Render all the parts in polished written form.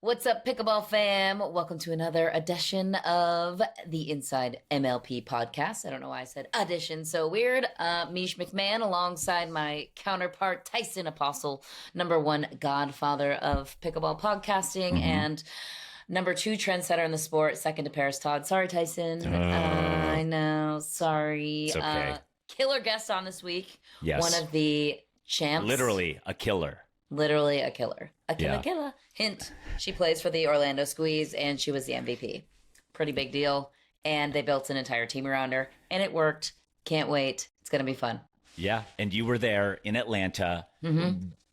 What's up, Pickleball fam? Welcome to another edition of the Inside MLP podcast. I don't know why I said edition so weird. Mish McMahon alongside my counterpart, Tyson Apostle, number one godfather of pickleball podcasting and number two trendsetter in the sport, second to Paris Todd. Sorry, Tyson. I know. Sorry. It's okay. Killer guest on this week. Yes. One of the champs. Literally a killer. Literally a killer. A killer. Hint, she plays for the Orlando Squeeze, and she was the MVP. Pretty big deal. And they built an entire team around her, and it worked. Can't wait. It's going to be fun. Yeah, and you were there in Atlanta,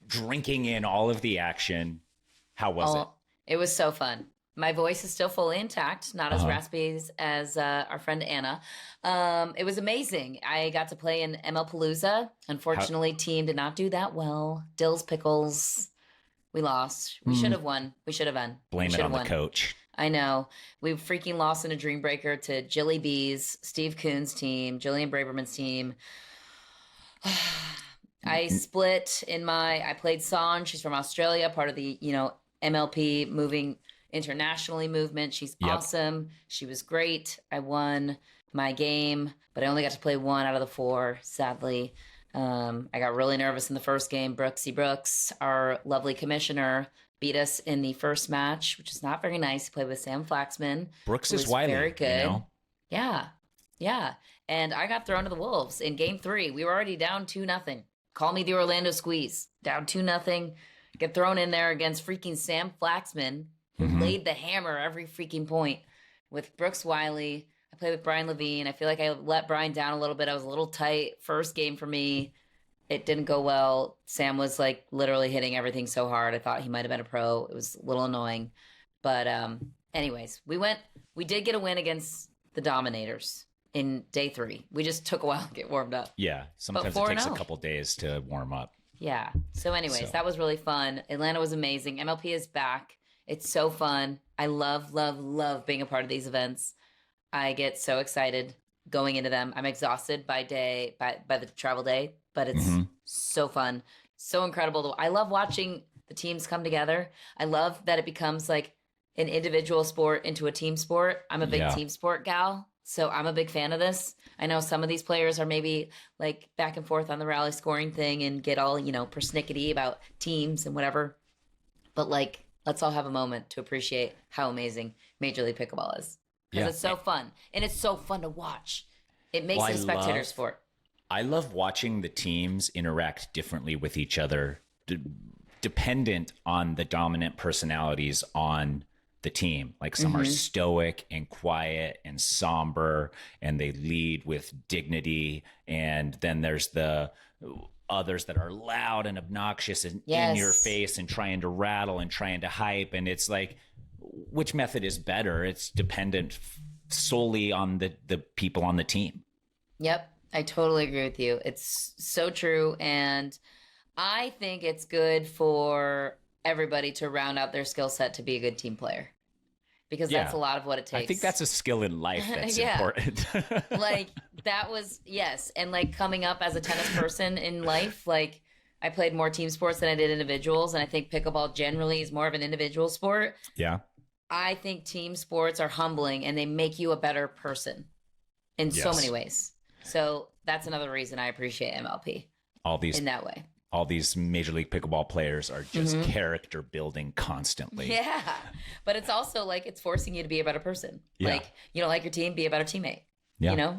drinking in all of the action. How was it? It was so fun. My voice is still fully intact, not as raspy as our friend Anna. It was amazing. I got to play in MLPalooza. Unfortunately, team did not do that well. Dill's Pickles. We lost. We should have won. We should have won. Blame it on the coach. I know. We freaking lost in a dream breaker to Jilly B's, Steve Kuhn's team, Jillian Braverman's team. I split I played Son. She's from Australia, part of the, MLP moving internationally movement. She's awesome. She was great. I won my game, but I only got to play one out of the four, sadly. I got really nervous in the first game. Brooks, our lovely commissioner, beat us in the first match, which is not very nice. He played with Sam Flaxman. Brooks is wily. Very good. You know? Yeah. And I got thrown to the Wolves in game 3. We were already down 2-0. Call me the Orlando Squeeze. Down 2-0. Get thrown in there against freaking Sam Flaxman, who laid the hammer every freaking point with Brooks Wiley. I played with Brian Levine. I feel like I let Brian down a little bit. I was a little tight. First game for me. It didn't go well. Sam was like literally hitting everything so hard. I thought he might have been a pro. It was a little annoying. But anyways, we did get a win against the Dominators in day 3. We just took a while to get warmed up. Yeah. Sometimes it takes a couple days to warm up. Yeah. So anyways, that was really fun. Atlanta was amazing. MLP is back. It's so fun. I love being a part of these events. I get so excited going into them. I'm exhausted by the travel day, but it's so fun, so incredible. I love watching the teams come together. I love that it becomes like an individual sport into a team sport. I'm a big team sport gal, so I'm a big fan of this. I know some of these players are maybe like back and forth on the rally scoring thing and get all, persnickety about teams and whatever. But like, let's all have a moment to appreciate how amazing Major League Pickleball is. Because it's so fun. And it's so fun to watch. It makes it a spectator sport. I love watching the teams interact differently with each other, dependent on the dominant personalities on the team. Like some are stoic and quiet and somber, and they lead with dignity. And then there's the others that are loud and obnoxious and in your face and trying to rattle and trying to hype. And it's like, which method is better? It's dependent solely on the people on the team. Yep. I totally agree with you. It's so true. And I think it's good for everybody to round out their skill set to be a good team player. Because that's a lot of what it takes. I think that's a skill in life that's important. Like that was, and like coming up as a tennis person in life, like I played more team sports than I did individuals. And I think pickleball generally is more of an individual sport. Yeah. I think team sports are humbling and they make you a better person in so many ways. So that's another reason I appreciate MLP in that way. All these Major League Pickleball players are just character building constantly. Yeah. But it's also like it's forcing you to be a better person. Yeah. Like you don't like your team, be a better teammate. Yeah.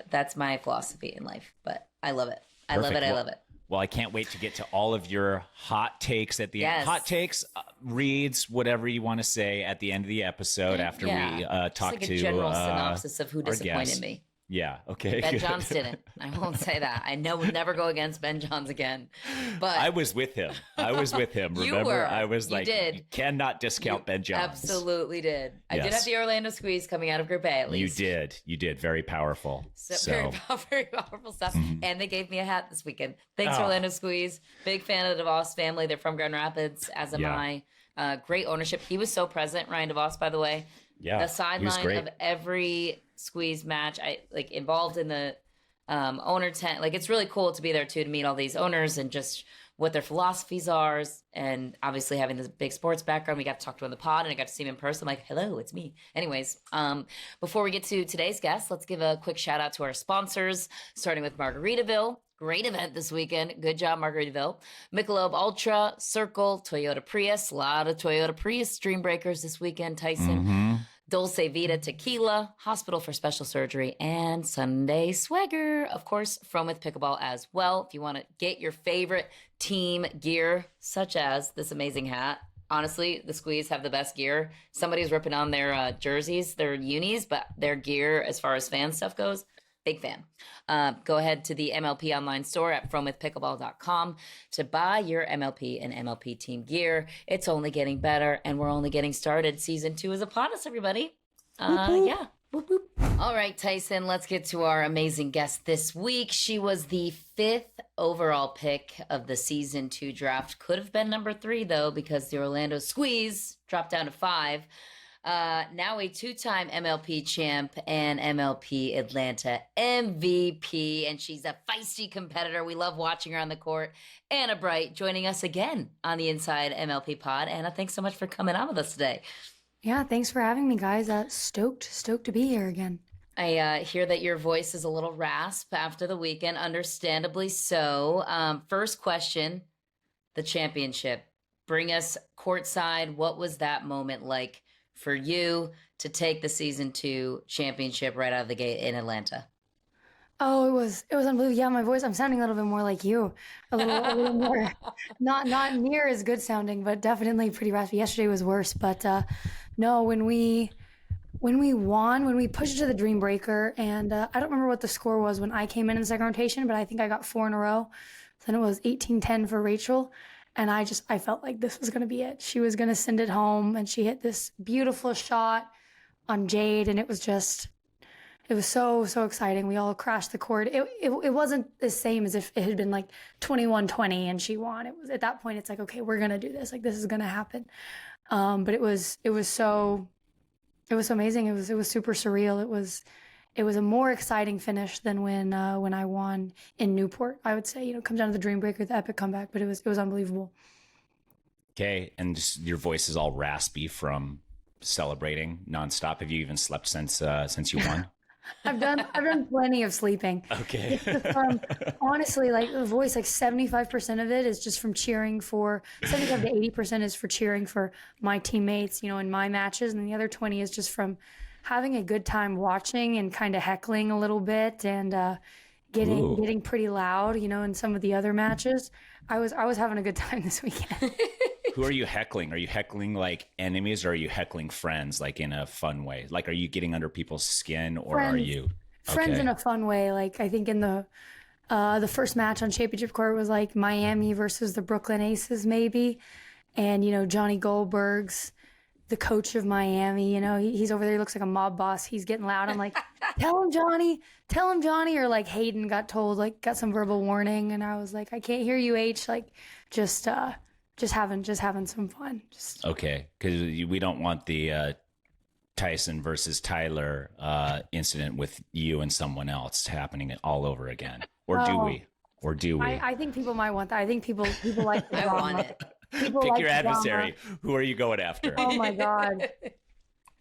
That's my philosophy in life, but I love it. I love it. Well, I can't wait to get to all of your hot takes at the end. Hot takes, reads, whatever you want to say at the end of the episode after we talk like to a general synopsis of who disappointed me. Yeah. Okay. Ben Johns didn't. I won't say that. I know we'll never go against Ben Johns again. But I was with him. Remember? You were. I was like, you cannot discount Ben Johns. Absolutely did. I did have the Orlando Squeeze coming out of Group A at least. You did. Very powerful. Very powerful stuff. And they gave me a hat this weekend. Thanks, Orlando Squeeze. Big fan of the DeVos family. They're from Grand Rapids, as am I. Great ownership. He was so present, Ryan DeVos, by the way. Yeah. The sideline of every Squeeze match, I like involved in the owner tent. Like it's really cool to be there too, to meet all these owners and just what their philosophies are. And obviously having this big sports background, we got to talk to him on the pod and I got to see him in person. I'm like, hello, it's me. Anyways, before we get to today's guest, let's give a quick shout out to our sponsors, starting with Margaritaville. Great event this weekend. Good job, Margaritaville. Michelob ULTRA, Cirkul, Toyota Prius. A lot of Toyota Prius Dream Breakers this weekend, Tyson. Dulce, Vida, Tequila, Hospital for Special Surgery, and Sunday Swagger. Of course, Fromuth Pickleball as well. If you want to get your favorite team gear, such as this amazing hat. Honestly, the Squeeze have the best gear. Somebody's ripping on their jerseys, their unis, but their gear as far as fan stuff goes, big fan. Go ahead to the MLP online store at fromuthpickleball.com to buy your MLP and MLP team gear. It's only getting better, and we're only getting started. Season 2 is upon us, everybody. Yeah. Whoop, whoop. All right, Tyson, let's get to our amazing guest this week. She was the 5th overall pick of the Season 2 draft. Could have been number 3, though, because the Orlando Squeeze dropped down to 5. Now a 2-time MLP champ and MLP Atlanta MVP, and she's a feisty competitor. We love watching her on the court. Anna Bright joining us again on the Inside MLP pod. Anna, thanks so much for coming on with us today. Yeah, thanks for having me, guys. Stoked to be here again. I hear that your voice is a little rasp after the weekend, understandably so. First question, the championship. Bring us courtside. What was that moment like for you to take the Season 2 championship right out of the gate in Atlanta? Oh, it was unbelievable. Yeah, my voice, I'm sounding a little bit more like you. A little more, not near as good sounding, but definitely pretty raspy. Yesterday was worse, but no, when we won, when we pushed it to the Dream Breaker, and I don't remember what the score was when I came in the second rotation, but I think I got 4 in a row. Then it was 18-10 for Rachel. And I felt like this was going to be it. She was going to send it home, and she hit this beautiful shot on Jade, and it was so exciting. We all crashed the court. It wasn't the same as if it had been like 21-20 and she won. It was at that point, it's like, okay, we're going to do this. Like, this is going to happen. But it was so amazing. It was super surreal. It was a more exciting finish than when I won in Newport. I would say, it comes down to the Dream Breaker, the epic comeback, but it was unbelievable. Okay, and just your voice is all raspy from celebrating nonstop. Have you even slept since you won? I've done plenty of sleeping. Okay. Honestly, like the voice, like 75% of it is just from cheering for, 75 to 80% is for cheering for my teammates, in my matches, and the other 20 is just from having a good time watching and kind of heckling a little bit and getting pretty loud, in some of the other matches. I was having a good time this weekend. Who are you heckling? Are you heckling like enemies, or are you heckling friends, like in a fun way? Like, are you getting under people's skin, or friends, are you friends in a fun way? Like, I think in the first match on Championship Court was like Miami versus the Brooklyn Aces, maybe, and Johnny Goldberg's the coach of Miami, he's over there. He looks like a mob boss. He's getting loud. I'm like, tell him, Johnny. Or like Hayden got told, like, got some verbal warning. And I was like, I can't hear you, H. Like, just having some fun. Okay. Cause we don't want the Tyson versus Tyler incident with you and someone else happening all over again. Or do we? I think people might want that. I think people like the drama. I want it. People Pick like your adversary. Drama. Who are you going after? Oh my God.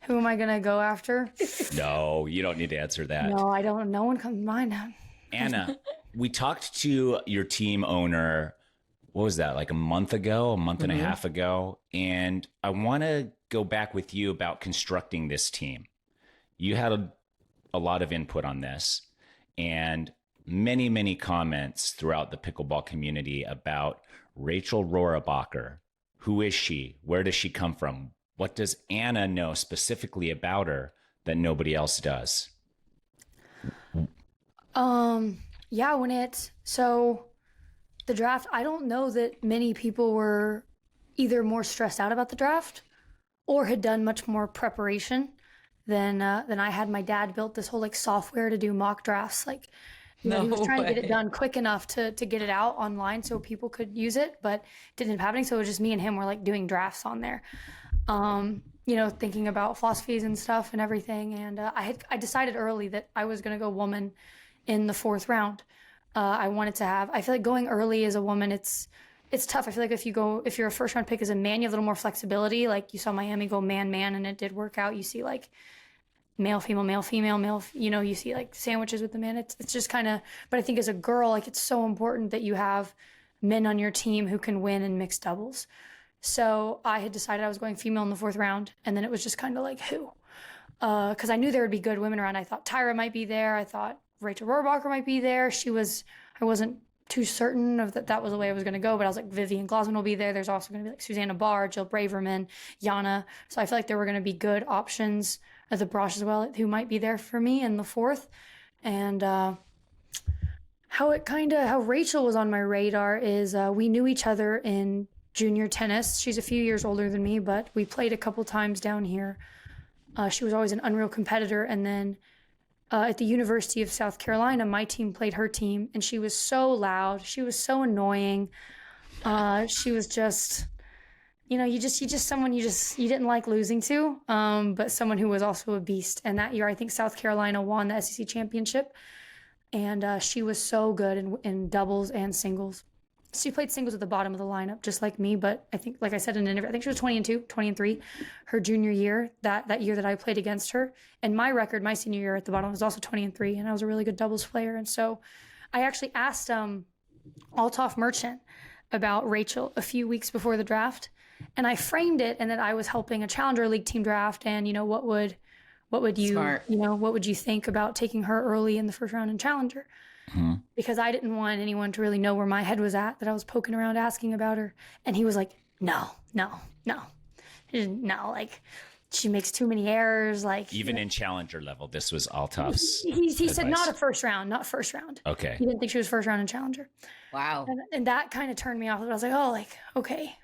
Who am I going to go after? No, you don't need to answer that. No, I don't. No one comes to mind now. Anna, we talked to your team owner, what was that, like a month and a half ago? And I want to go back with you about constructing this team. You had a lot of input on this, and many, many comments throughout the pickleball community about Rachel Rohrabacher. Who is she? Where does she come from? What does Anna know specifically about her that nobody else does? Yeah, so the draft, I don't know that many people were either more stressed out about the draft or had done much more preparation than I had. My dad built this whole like software to do mock drafts. Like, he was trying to get it done quick enough to get it out online so people could use it, but it didn't end up happening. So it was just me and him were like doing drafts on there, thinking about philosophies and stuff and everything. And I decided early that I was going to go woman in the 4th round. I wanted to have, I feel like going early as a woman, it's it's tough. I feel like if you're a first round pick as a man, you have a little more flexibility. Like you saw Miami go man, and it did work out. You see like male, female, you see like sandwiches with the man. It's just kind of, but I think as a girl, like it's so important that you have men on your team who can win in mixed doubles. So I had decided I was going female in the 4th round, and then it was just kind of like who? Because I knew there would be good women around. I thought Tyra might be there. I thought Rachel Rohrbacher might be there. I wasn't too certain of that was the way I was going to go, but I was like, Vivian Glosman will be there. There's also going to be like Susanna Barr, Jill Braverman, Yana. So I feel like there were going to be good options at the Brosh as well, who might be there for me in the 4th. And how Rachel was on my radar is we knew each other in junior tennis. She's a few years older than me, but we played a couple times down here. She was always an unreal competitor. And then at the University of South Carolina, my team played her team, and she was so loud. She was so annoying. She was just, you just someone you didn't like losing to, but someone who was also a beast. And that year, I think South Carolina won the SEC championship, and she was so good in doubles and singles. She played singles at the bottom of the lineup, just like me. But I think, like I said in an interview, I think she was 20-3 her junior year, that year that I played against her. And my record, my senior year at the bottom, was also 20-3, and I was a really good doubles player. And so I actually asked Althoff Merchant about Rachel a few weeks before the draft, and I framed it and that I was helping a Challenger League team draft, and what would you Smart. What would you think about taking her early in the 1st round in Challenger? Because I didn't want anyone to really know where my head was at, that I was poking around asking about her. And he was like, no, like she makes too many errors. Like even in Challenger level, this was Althoff's he said not first round. Okay. He didn't think she was 1st round in Challenger. Wow. And that kind of turned me off. I was like, oh, like, okay.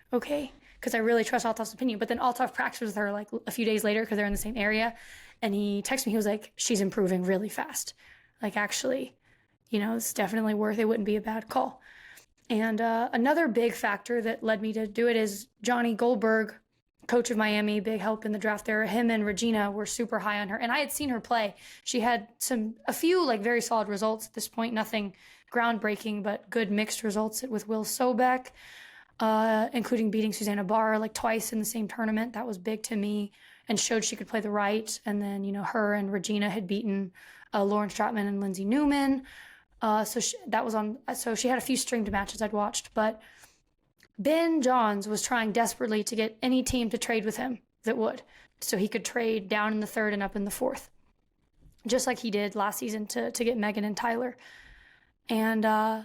Because I really trust Althoff's opinion. But then Althoff practiced with her like a few days later because they're in the same area. And he texted me, he was like, she's improving really fast. Like, actually, it's definitely it wouldn't be a bad call. And another big factor that led me to do it is Johnny Goldberg, coach of Miami, big help in the draft there. Him and Regina were super high on her. And I had seen her play. She had a few like very solid results at this point, nothing groundbreaking, but good mixed results with Will Sobeck, including beating Susanna Barr like twice in the same tournament. That was big to me and showed she could play the right. And then, her and Regina had beaten Lauren Stratman and Lindsay Newman. So she had a few streamed matches I'd watched, but Ben Johns was trying desperately to get any team to trade with him that would, so he could trade down in the 3rd and up in the 4th, just like he did last season to get Megan and Tyler. And I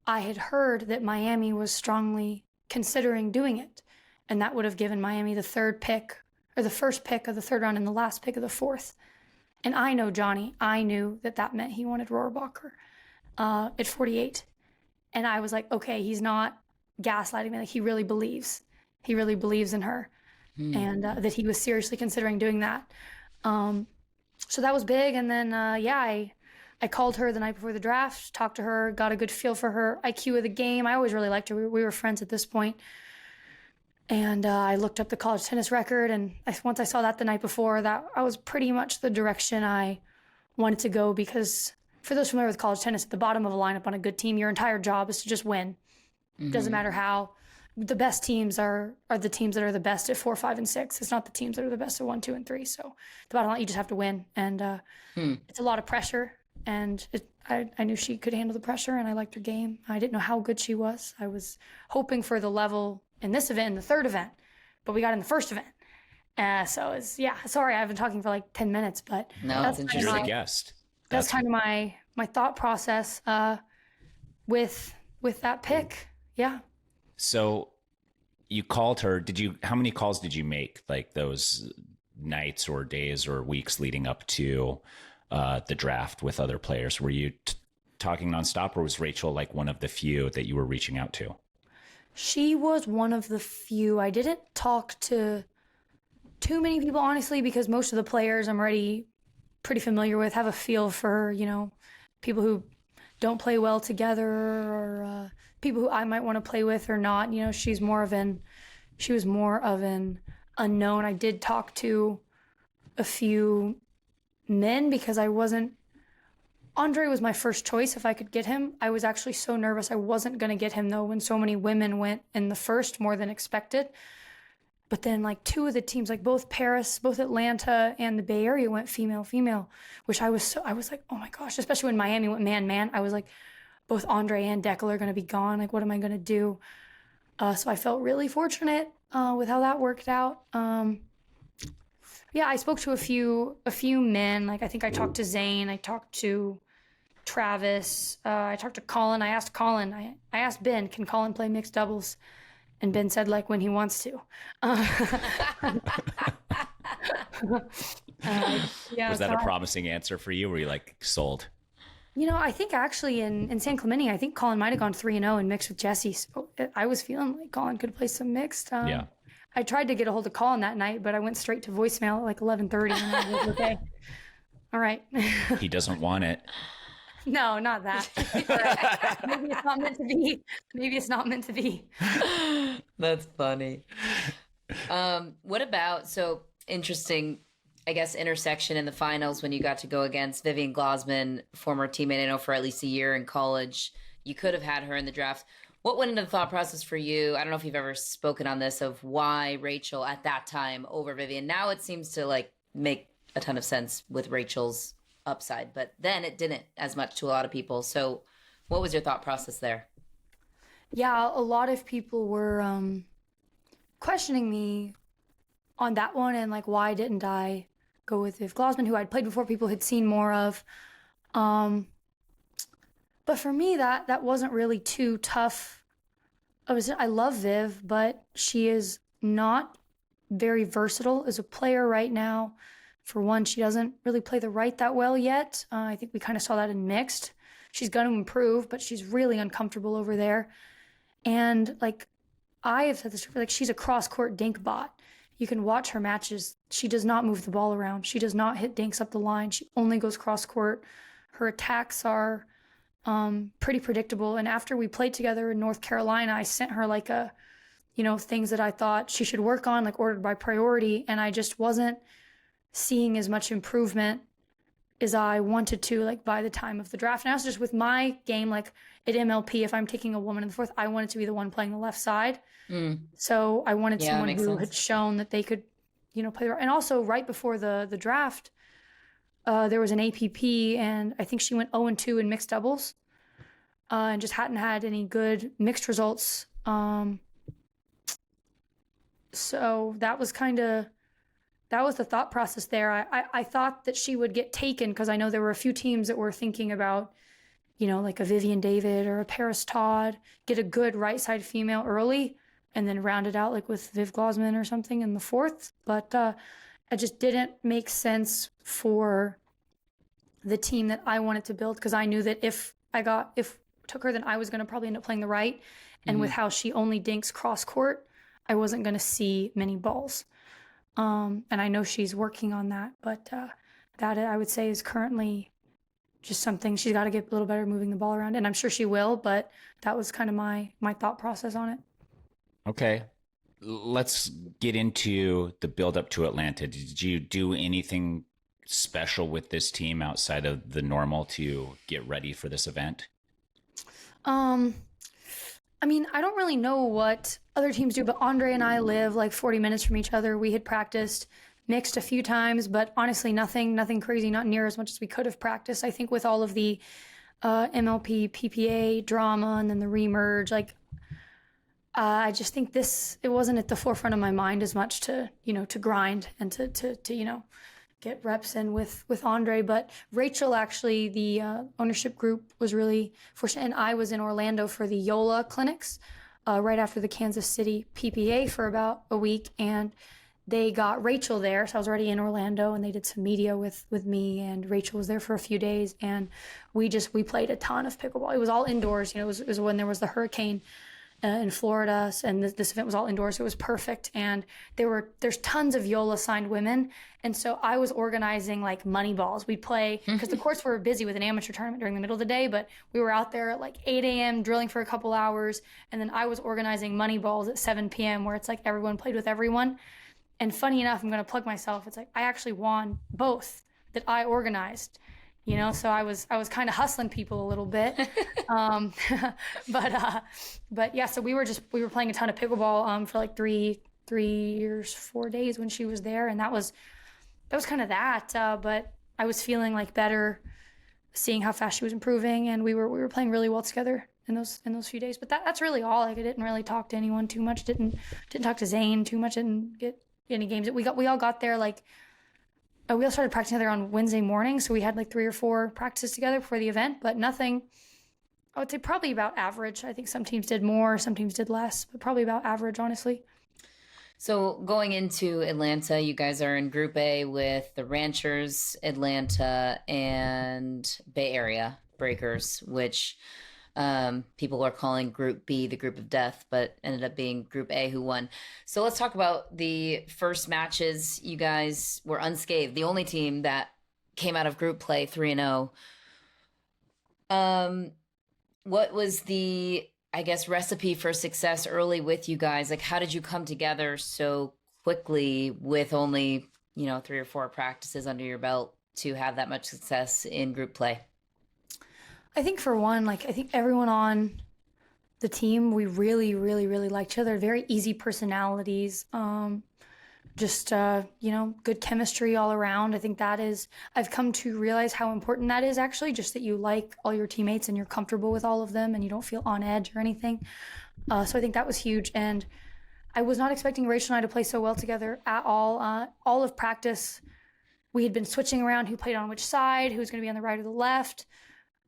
had heard that Miami was strongly considering doing it, and that would have given Miami the 3rd pick, or the 1st pick of the 3rd round and the last pick of the 4th. And I know Johnny. I knew that meant he wanted Rohrbacher at 48. And I was like, okay, he's not gaslighting me. Like, he really believes in her, and that he was seriously considering doing that. So that was big. And then, I called her the night before the draft, talked to her, got a good feel for her IQ of the game. I always really liked her. We were friends at this point. And I looked up the college tennis record, and once I saw that the night before, that I was pretty much the direction I wanted to go, because for those familiar with college tennis, at the bottom of a lineup on a good team, your entire job is to just win. Mm-hmm. Doesn't matter how. The best teams are the teams that are the best at 4, 5, and 6. It's not the teams that are the best at 1, 2, and 3. So the bottom line, you just have to win. And it's a lot of pressure. And I knew she could handle the pressure, and I liked her game. I didn't know how good she was. I was hoping for the level in this event, in the 3rd event, but we got in the 1st event. So it's, sorry, I've been talking for like 10 minutes, but no, that's interesting. You're the guest. That's kind of my thought process with that pick. Yeah. So you called her. How many calls did you make, like those nights or days or weeks leading up to the draft with other players? Were you talking nonstop, or was Rachel like one of the few that you were reaching out to? She was one of the few. I didn't talk to too many people, honestly, because most of the players I'm already pretty familiar with, have a feel for, people who don't play well together, or people who I might want to play with or not. She was more of an unknown. I did talk to a few men because I wasn't Andre was my first choice if I could get him. I was actually so nervous I wasn't going to get him, though, when so many women went in the first, more than expected. But then, like, two of the teams, like both Paris, both Atlanta and the Bay Area went female, which I was like, oh my gosh, especially when Miami went man. I was like, both Andre and Deckel are going to be gone. Like, what am I going to do? So I felt really fortunate with how that worked out. Yeah, I spoke to a few men. Like, I think I talked to Zane. I talked to Travis. I talked to Colin. I asked Colin. I asked Ben, can Colin play mixed doubles? And Ben said, like, when he wants to. Yeah. Was that a promising answer for you? Were you like sold? You know, I think actually in San Clemente, I think Colin might have gone 3-0 in mixed with Jesse. So I was feeling like Colin could play some mixed. Yeah. I tried to get a hold of Colin that night, but I went straight to voicemail at like 11:30. And I was like, okay, all right. He doesn't want it. No, not that. Maybe it's not meant to be. Maybe it's not meant to be. That's funny. What about, so interesting, I guess, intersection in the finals when you got to go against Vivian Glausman, former teammate I know for at least a year in college. You could have had her in the draft. What went into the thought process for you? I don't know if you've ever spoken on this, of why Rachel at that time over Vivian. Now it seems to like make a ton of sense with Rachel's upside, but then it didn't as much to a lot of people. So what was your thought process there? Yeah, a lot of people were questioning me on that one, and like, why didn't I go with Viv Glausman, who I'd played before, people had seen more of. But for me, that wasn't really too tough. I love Viv, but she is not very versatile as a player right now. For one, she doesn't really play the right that well yet. I think we kind of saw that in mixed. She's going to improve, but she's really uncomfortable over there. And like, I have said this before, like, she's a cross-court dink bot. You can watch her matches. She does not move the ball around. She does not hit dinks up the line. She only goes cross-court. Her attacks are pretty predictable. And after we played together in North Carolina, I sent her like things that I thought she should work on, like ordered by priority. And I just wasn't seeing as much improvement as I wanted to, like, by the time of the draft. And also just with my game, like at MLP, if I'm taking a woman in the fourth, I wanted to be the one playing the left side. So I wanted someone who had shown that they could, play the right. And also right before the draft, there was an APP, and I think she went 0-2 in mixed doubles, and just hadn't had any good mixed results. So that was the thought process there. I thought that she would get taken because I know there were a few teams that were thinking about, like a Vivian David or a Paris Todd, get a good right side female early and then round it out like with Viv Glausman or something in the fourth. But it just didn't make sense for the team that I wanted to build, because I knew that if took her, then I was going to probably end up playing the right. And with how she only dinks cross court, I wasn't going to see many balls. And I know she's working on that, but that I would say is currently just something she's got to get a little better moving the ball around. And I'm sure she will, but that was kind of my thought process on it. Okay. Let's get into the build up to Atlanta. Did you do anything special with this team outside of the normal to get ready for this event? I mean, I don't really know what other teams do, but Andre and I live like 40 minutes from each other. We had practiced mixed a few times, but honestly, nothing crazy, not near as much as we could have practiced. I think with all of the MLP, PPA drama and then the remerge, like, I just think it wasn't at the forefront of my mind as much to grind and to get reps in with Andre. But Rachel, actually, the ownership group was really fortunate. And I was in Orlando for the Yola clinics right after the Kansas City PPA for about a week. And they got Rachel there. So I was already in Orlando, and they did some media with me, and Rachel was there for a few days. And we played a ton of pickleball. It was all indoors. It was when there was the hurricane in Florida, and this event was all indoors. It was perfect. And there's tons of Yola signed women. And so I was organizing like money balls. We'd play, because the courts were busy with an amateur tournament during the middle of the day, but we were out there at like 8 a.m. drilling for a couple hours. And then I was organizing money balls at 7 p.m. where it's like everyone played with everyone. And funny enough, I'm going to plug myself. It's like I actually won both that I organized. you know, so I was kind of hustling people a little bit. um, but yeah, so we were playing a ton of pickleball for like 4 days when she was there, and that was kind of that. But I was feeling like better, seeing how fast she was improving, and we were playing really well together in those few days. But that's really all. Like, I didn't really talk to anyone too much. Didn't talk to Zane too much. Didn't get any games. We all got there like. We all started practicing together on Wednesday morning, so we had like 3 or 4 practices together before the event, but nothing. I would say probably about average. I think some teams did more, some teams did less, but probably about average, honestly. So going into Atlanta, you guys are in Group A with the Ranchers, Atlanta, and Bay Area Breakers, which people are calling Group B the group of death, but ended up being Group A who won. So let's talk about the first matches. You guys were unscathed, the only team that came out of group play 3-0. What was the, I guess, recipe for success early with you guys? Like, how did you come together so quickly with only, 3 or 4 practices under your belt to have that much success in group play? I think for one, I think everyone on the team, we really, really, really like each other. Very easy personalities. Good chemistry all around. I think I've come to realize how important that is, actually, just that you like all your teammates and you're comfortable with all of them and you don't feel on edge or anything. So I think that was huge. And I was not expecting Rachel and I to play so well together at all. All of practice, we had been switching around who played on which side, who's going to be on the right or the left.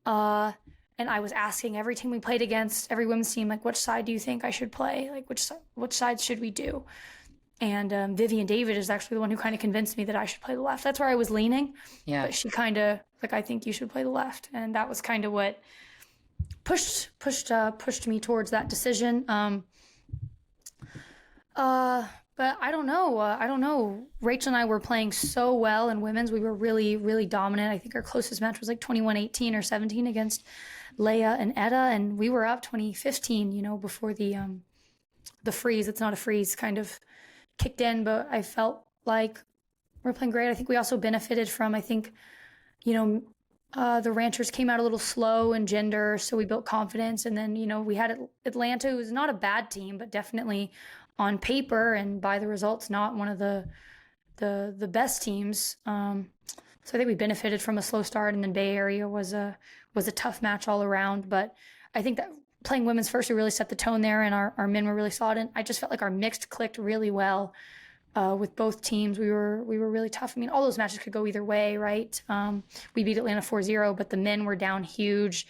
And I was asking every team we played against, every women's team, like, which side do you think I should play? Like, which side should we do? And Vivian David is actually the one who kind of convinced me that I should play the left. That's where I was leaning. Yeah. But she kind of, I think you should play the left. And that was kind of what pushed me towards that decision. But I don't know. Rachel and I were playing so well in women's. We were really, really dominant. I think our closest match was like 21-18 or 17 against Leia and Etta. And we were up 20-15, before the freeze. It's not a freeze kind of kicked in, but I felt like we're playing great. I think we also benefited from, the Ranchers came out a little slow in gender, so we built confidence. And then, we had Atlanta, who's not a bad team, but definitely on paper and by the results, not one of the best teams. So I think we benefited from a slow start, and then Bay Area was a tough match all around. But I think that playing women's first, we really set the tone there, and our men were really solid. And I just felt like our mixed clicked really well with both teams. We were really tough. I mean, all those matches could go either way, right? We beat Atlanta 4-0, but the men were down huge.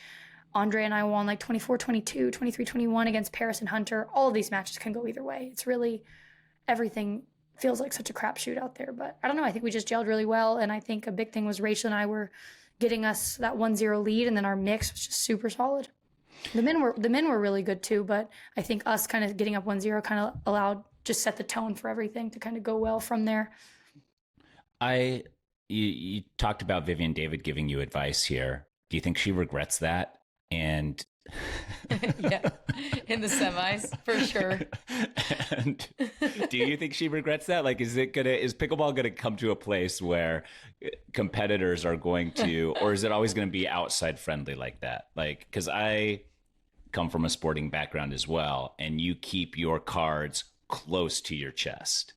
Andre and I won like 24-22, 23-21 against Paris and Hunter. All of these matches can go either way. It's really, everything feels like such a crapshoot out there. But I don't know. I think we just gelled really well. And I think a big thing was Rachel and I were getting us that 1-0 lead, and then our mix was just super solid. The men were really good too, but I think us kind of getting up 1-0 kind of just set the tone for everything to kind of go well from there. You talked about Vivian David giving you advice here. Do you think she regrets that? And yeah, in the semis for sure. And do you think she regrets that? Like, is pickleball gonna come to a place where competitors are going to, or is it always going to be outside friendly like that? Like, because I come from a sporting background as well, and you keep your cards close to your chest.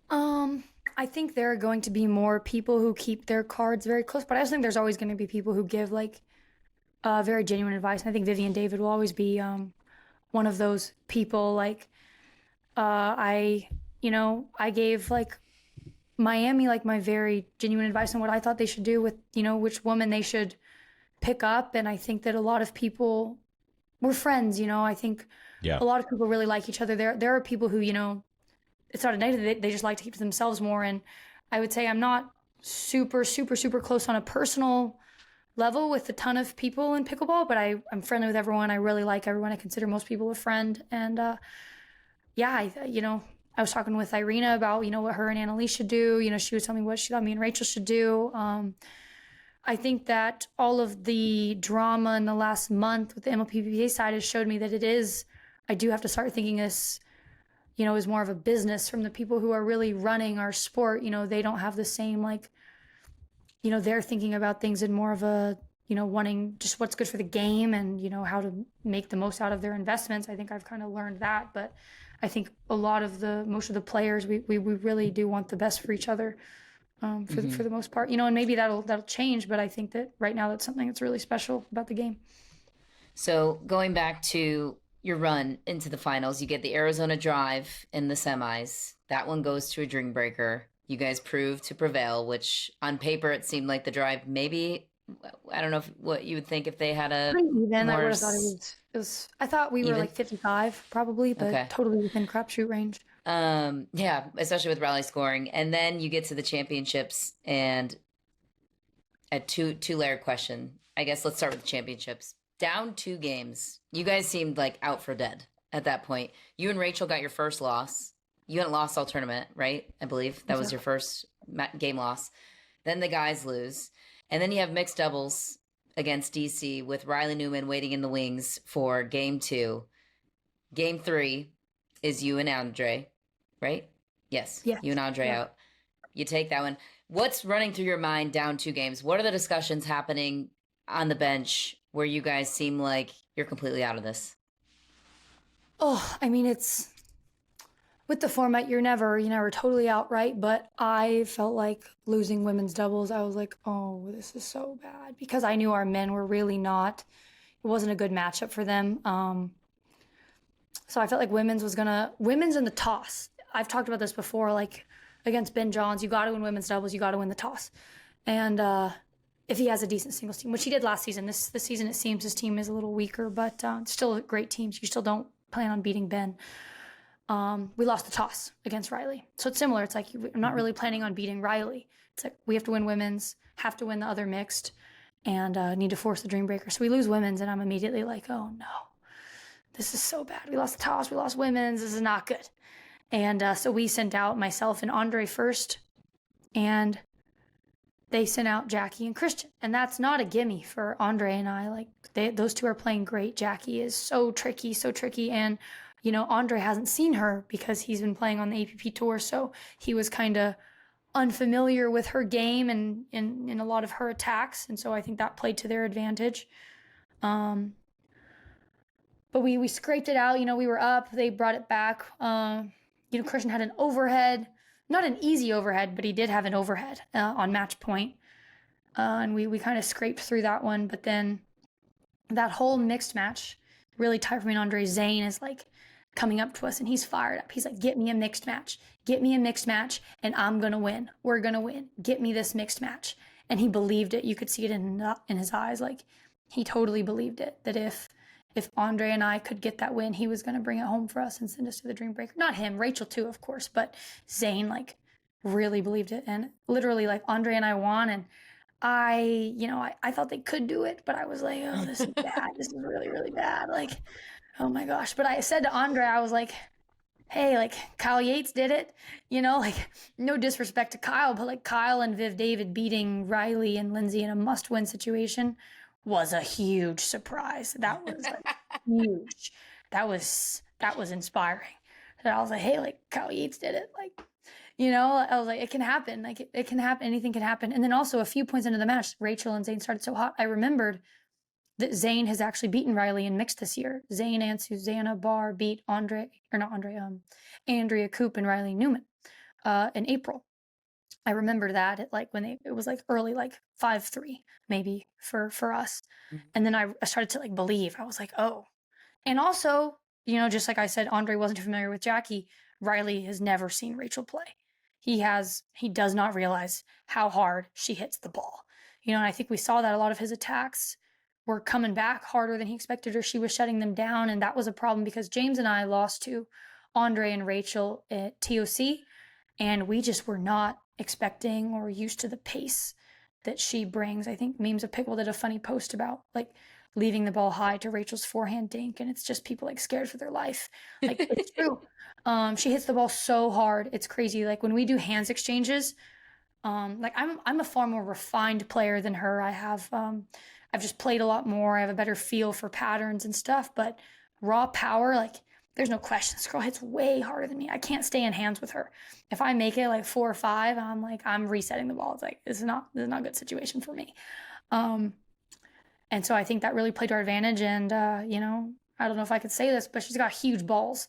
I think there are going to be more people who keep their cards very close, but I also think there's always going to be people who give very genuine advice. And I think Vivian David will always be one of those people. I gave Miami my very genuine advice on what I thought they should do with which woman they should pick up. And I think that a lot of people were friends. I think a lot of people really like each other. There are people who it's not a negative. They just like to keep to themselves more. And I would say I'm not super, super, super close on a personal level with a ton of people in pickleball, but I'm friendly with everyone. I really like everyone. I consider most people a friend. And I was talking with Irina about, what her and Annalise should do. She was telling me what she thought me and Rachel should do. I think that all of the drama in the last month with the MLP side has showed me that I do have to start thinking this, is more of a business from the people who are really running our sport. They don't have the same they're thinking about things in more of a, wanting just what's good for the game and, how to make the most out of their investments. I think I've kind of learned that, but I think most of the players, we really do want the best for each other, for the most part, and maybe that'll change, but I think that right now that's something that's really special about the game. So going back to your run into the finals, you get the Arizona Drive in the semis. That one goes to a drink breaker. You guys proved to prevail, which on paper it seemed like the Drive maybe, I don't know what you would think if they had a even. I more would have thought it was. I thought we were even? like 55 probably, but Okay. totally within crapshoot range. Yeah, especially with rally scoring. And then you get to the championships, and a two-layered question. I guess let's start with the championships. Down 2 games. You guys seemed like out for dead at that point. You and Rachel got your first loss. You hadn't lost all tournament, right? I believe that was your first game loss. Then the guys lose. And then you have mixed doubles against DC with Riley Newman waiting in the wings for game 2. Game 3 is you and Andre, right? Yes. Yeah. You and Andre out. You take that one. What's running through your mind down 2 games? What are the discussions happening on the bench where you guys seem like you're completely out of this? Oh, I mean, it's with the format, you're never totally out, right? But I felt like losing women's doubles. I was like, oh, this is so bad, because I knew our men were really not. It wasn't a good matchup for them. So I felt like women's in the toss. I've talked about this before, like against Ben Johns, you got to win women's doubles, you got to win the toss. And if he has a decent singles team, which he did last season, this season it seems his team is a little weaker, but still a great team. So you still don't plan on beating Ben. We lost the toss against Riley. So it's similar. It's like, I'm not really planning on beating Riley. It's like, we have to win women's, have to win the other mixed, and need to force the dream breaker. So we lose women's, and I'm immediately like, oh no, this is so bad. We lost the toss, we lost women's, this is not good. And so we sent out myself and Andre first, and they sent out Jackie and Christian. And that's not a gimme for Andre and I. Like, those two are playing great. Jackie is so tricky. And Andre hasn't seen her because he's been playing on the APP tour, so he was kind of unfamiliar with her game and in a lot of her attacks, and so I think that played to their advantage. But we scraped it out. We were up. They brought it back. Christian had an overhead, not an easy overhead, but he did have an overhead on match point, and we kind of scraped through that one. But then that whole mixed match, really tight for me and Andre. Zane is like coming up to us, and he's fired up. He's like, get me a mixed match, and I'm gonna win. We're gonna win. Get me this mixed match. And he believed it. You could see it in his eyes. Like, he totally believed it, that if Andre and I could get that win, he was gonna bring it home for us and send us to the dream breaker. Not him, Rachel too, of course, but Zane like really believed it. And literally, like, Andre and I won, and I thought they could do it, but I was like, oh, this is bad. This is really, really bad. Like, oh my gosh. But I said to Andre, I was like, hey, like, Kyle Yates did it, like, no disrespect to Kyle, but like, Kyle and Viv David beating Riley and Lindsay in a must-win situation was a huge surprise. That was like huge. That was inspiring. And I was like, hey, like, Kyle Yates did it. Like, I was like, it can happen. Like, it can happen. Anything can happen. And then also a few points into the match, Rachel and Zane started so hot. I remembered that Zane has actually beaten Riley in mixed this year. Zane and Susanna Barr beat Andrea Coop and Riley Newman in April. I remember that it was like early, like 5-3 maybe for us. Mm-hmm. And then I started to like believe. I was like, oh. And also, just like I said, Andre wasn't familiar with Jackie. Riley has never seen Rachel play. He does not realize how hard she hits the ball. And I think we saw that a lot of his attacks were coming back harder than he expected, or she was shutting them down. And that was a problem because James and I lost to Andre and Rachel at TOC, and we just were not expecting or used to the pace that she brings. I think Memes of Pickle did a funny post about like leaving the ball high to Rachel's forehand dink, and it's just people like scared for their life. Like, it's true. She hits the ball so hard. It's crazy. Like, when we do hands exchanges, like, I'm a far more refined player than her. I've just played a lot more. I have a better feel for patterns and stuff, but raw power, like, there's no question. This girl hits way harder than me. I can't stay in hands with her. If I make it like 4 or 5, I'm like, I'm resetting the ball. It's like, this is not a good situation for me. And so I think that really played to our advantage. And, you know, I don't know if I could say this, but she's got huge balls.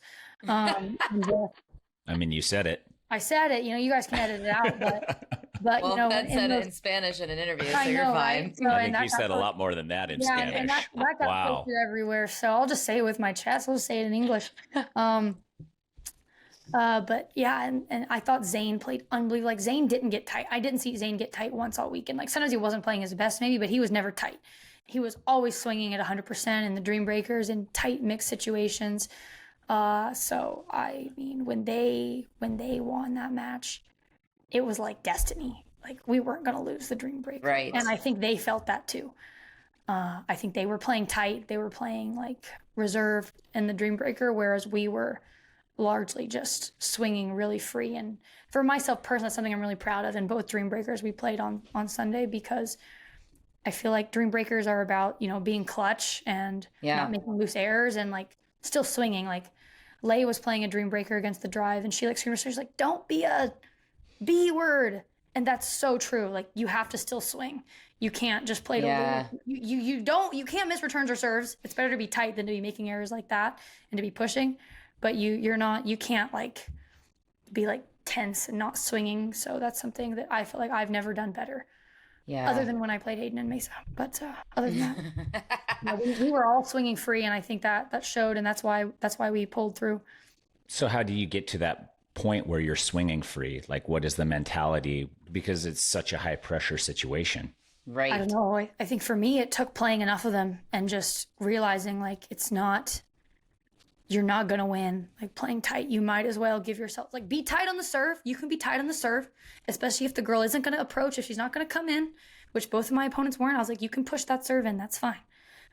I mean, you said it. I said it, you know, you guys can edit it out, but well, you know, Ben said it in Spanish in an interview, so you're fine. Right? So, I think you said a lot more than that in Spanish. And that got posted everywhere. So I'll just say it with my chest. I'll just say it in English. But yeah, and I thought Zane played unbelievable. Like Zane didn't get tight. I didn't see Zane get tight once all weekend. Like sometimes he wasn't playing his best maybe, but he was never tight. He was always swinging at 100% in the Dream Breakers in tight mixed situations. So I mean, when they won that match, it was like destiny. Like we weren't going to lose the Dream Breaker. Right. And I think they felt that too. I think they were playing tight. They were playing like reserved in the Dream Breaker, whereas we were largely just swinging really free. And for myself personally, that's something I'm really proud of. In both Dream Breakers we played on Sunday, because I feel like Dream Breakers are about, you know, being clutch and not making loose errors and like still swinging. Like Leigh was playing a Dream Breaker against the drive, and she like screamed, she's like, don't be a B word. And that's so true. Like you have to still swing. You can't just play to you can't miss returns or serves. It's better to be tight than to be making errors like that and to be pushing. But you can't like be like tense and not swinging. So that's something that I feel like I've never done better. Yeah. Other than when I played Hayden and Mesa. But other than that, we were all swinging free, and I think that showed, and that's why we pulled through. So how do you get to that point where you're swinging free? Like, what is the mentality? Because it's such a high pressure situation. Right. I don't know. I think for me, it took playing enough of them and just realizing like you're not going to win. Like playing tight, you might as well give yourself, like be tight on the serve. You can be tight on the serve, especially if the girl isn't going to approach, if she's not going to come in, which both of my opponents weren't. I was like, you can push that serve in, that's fine.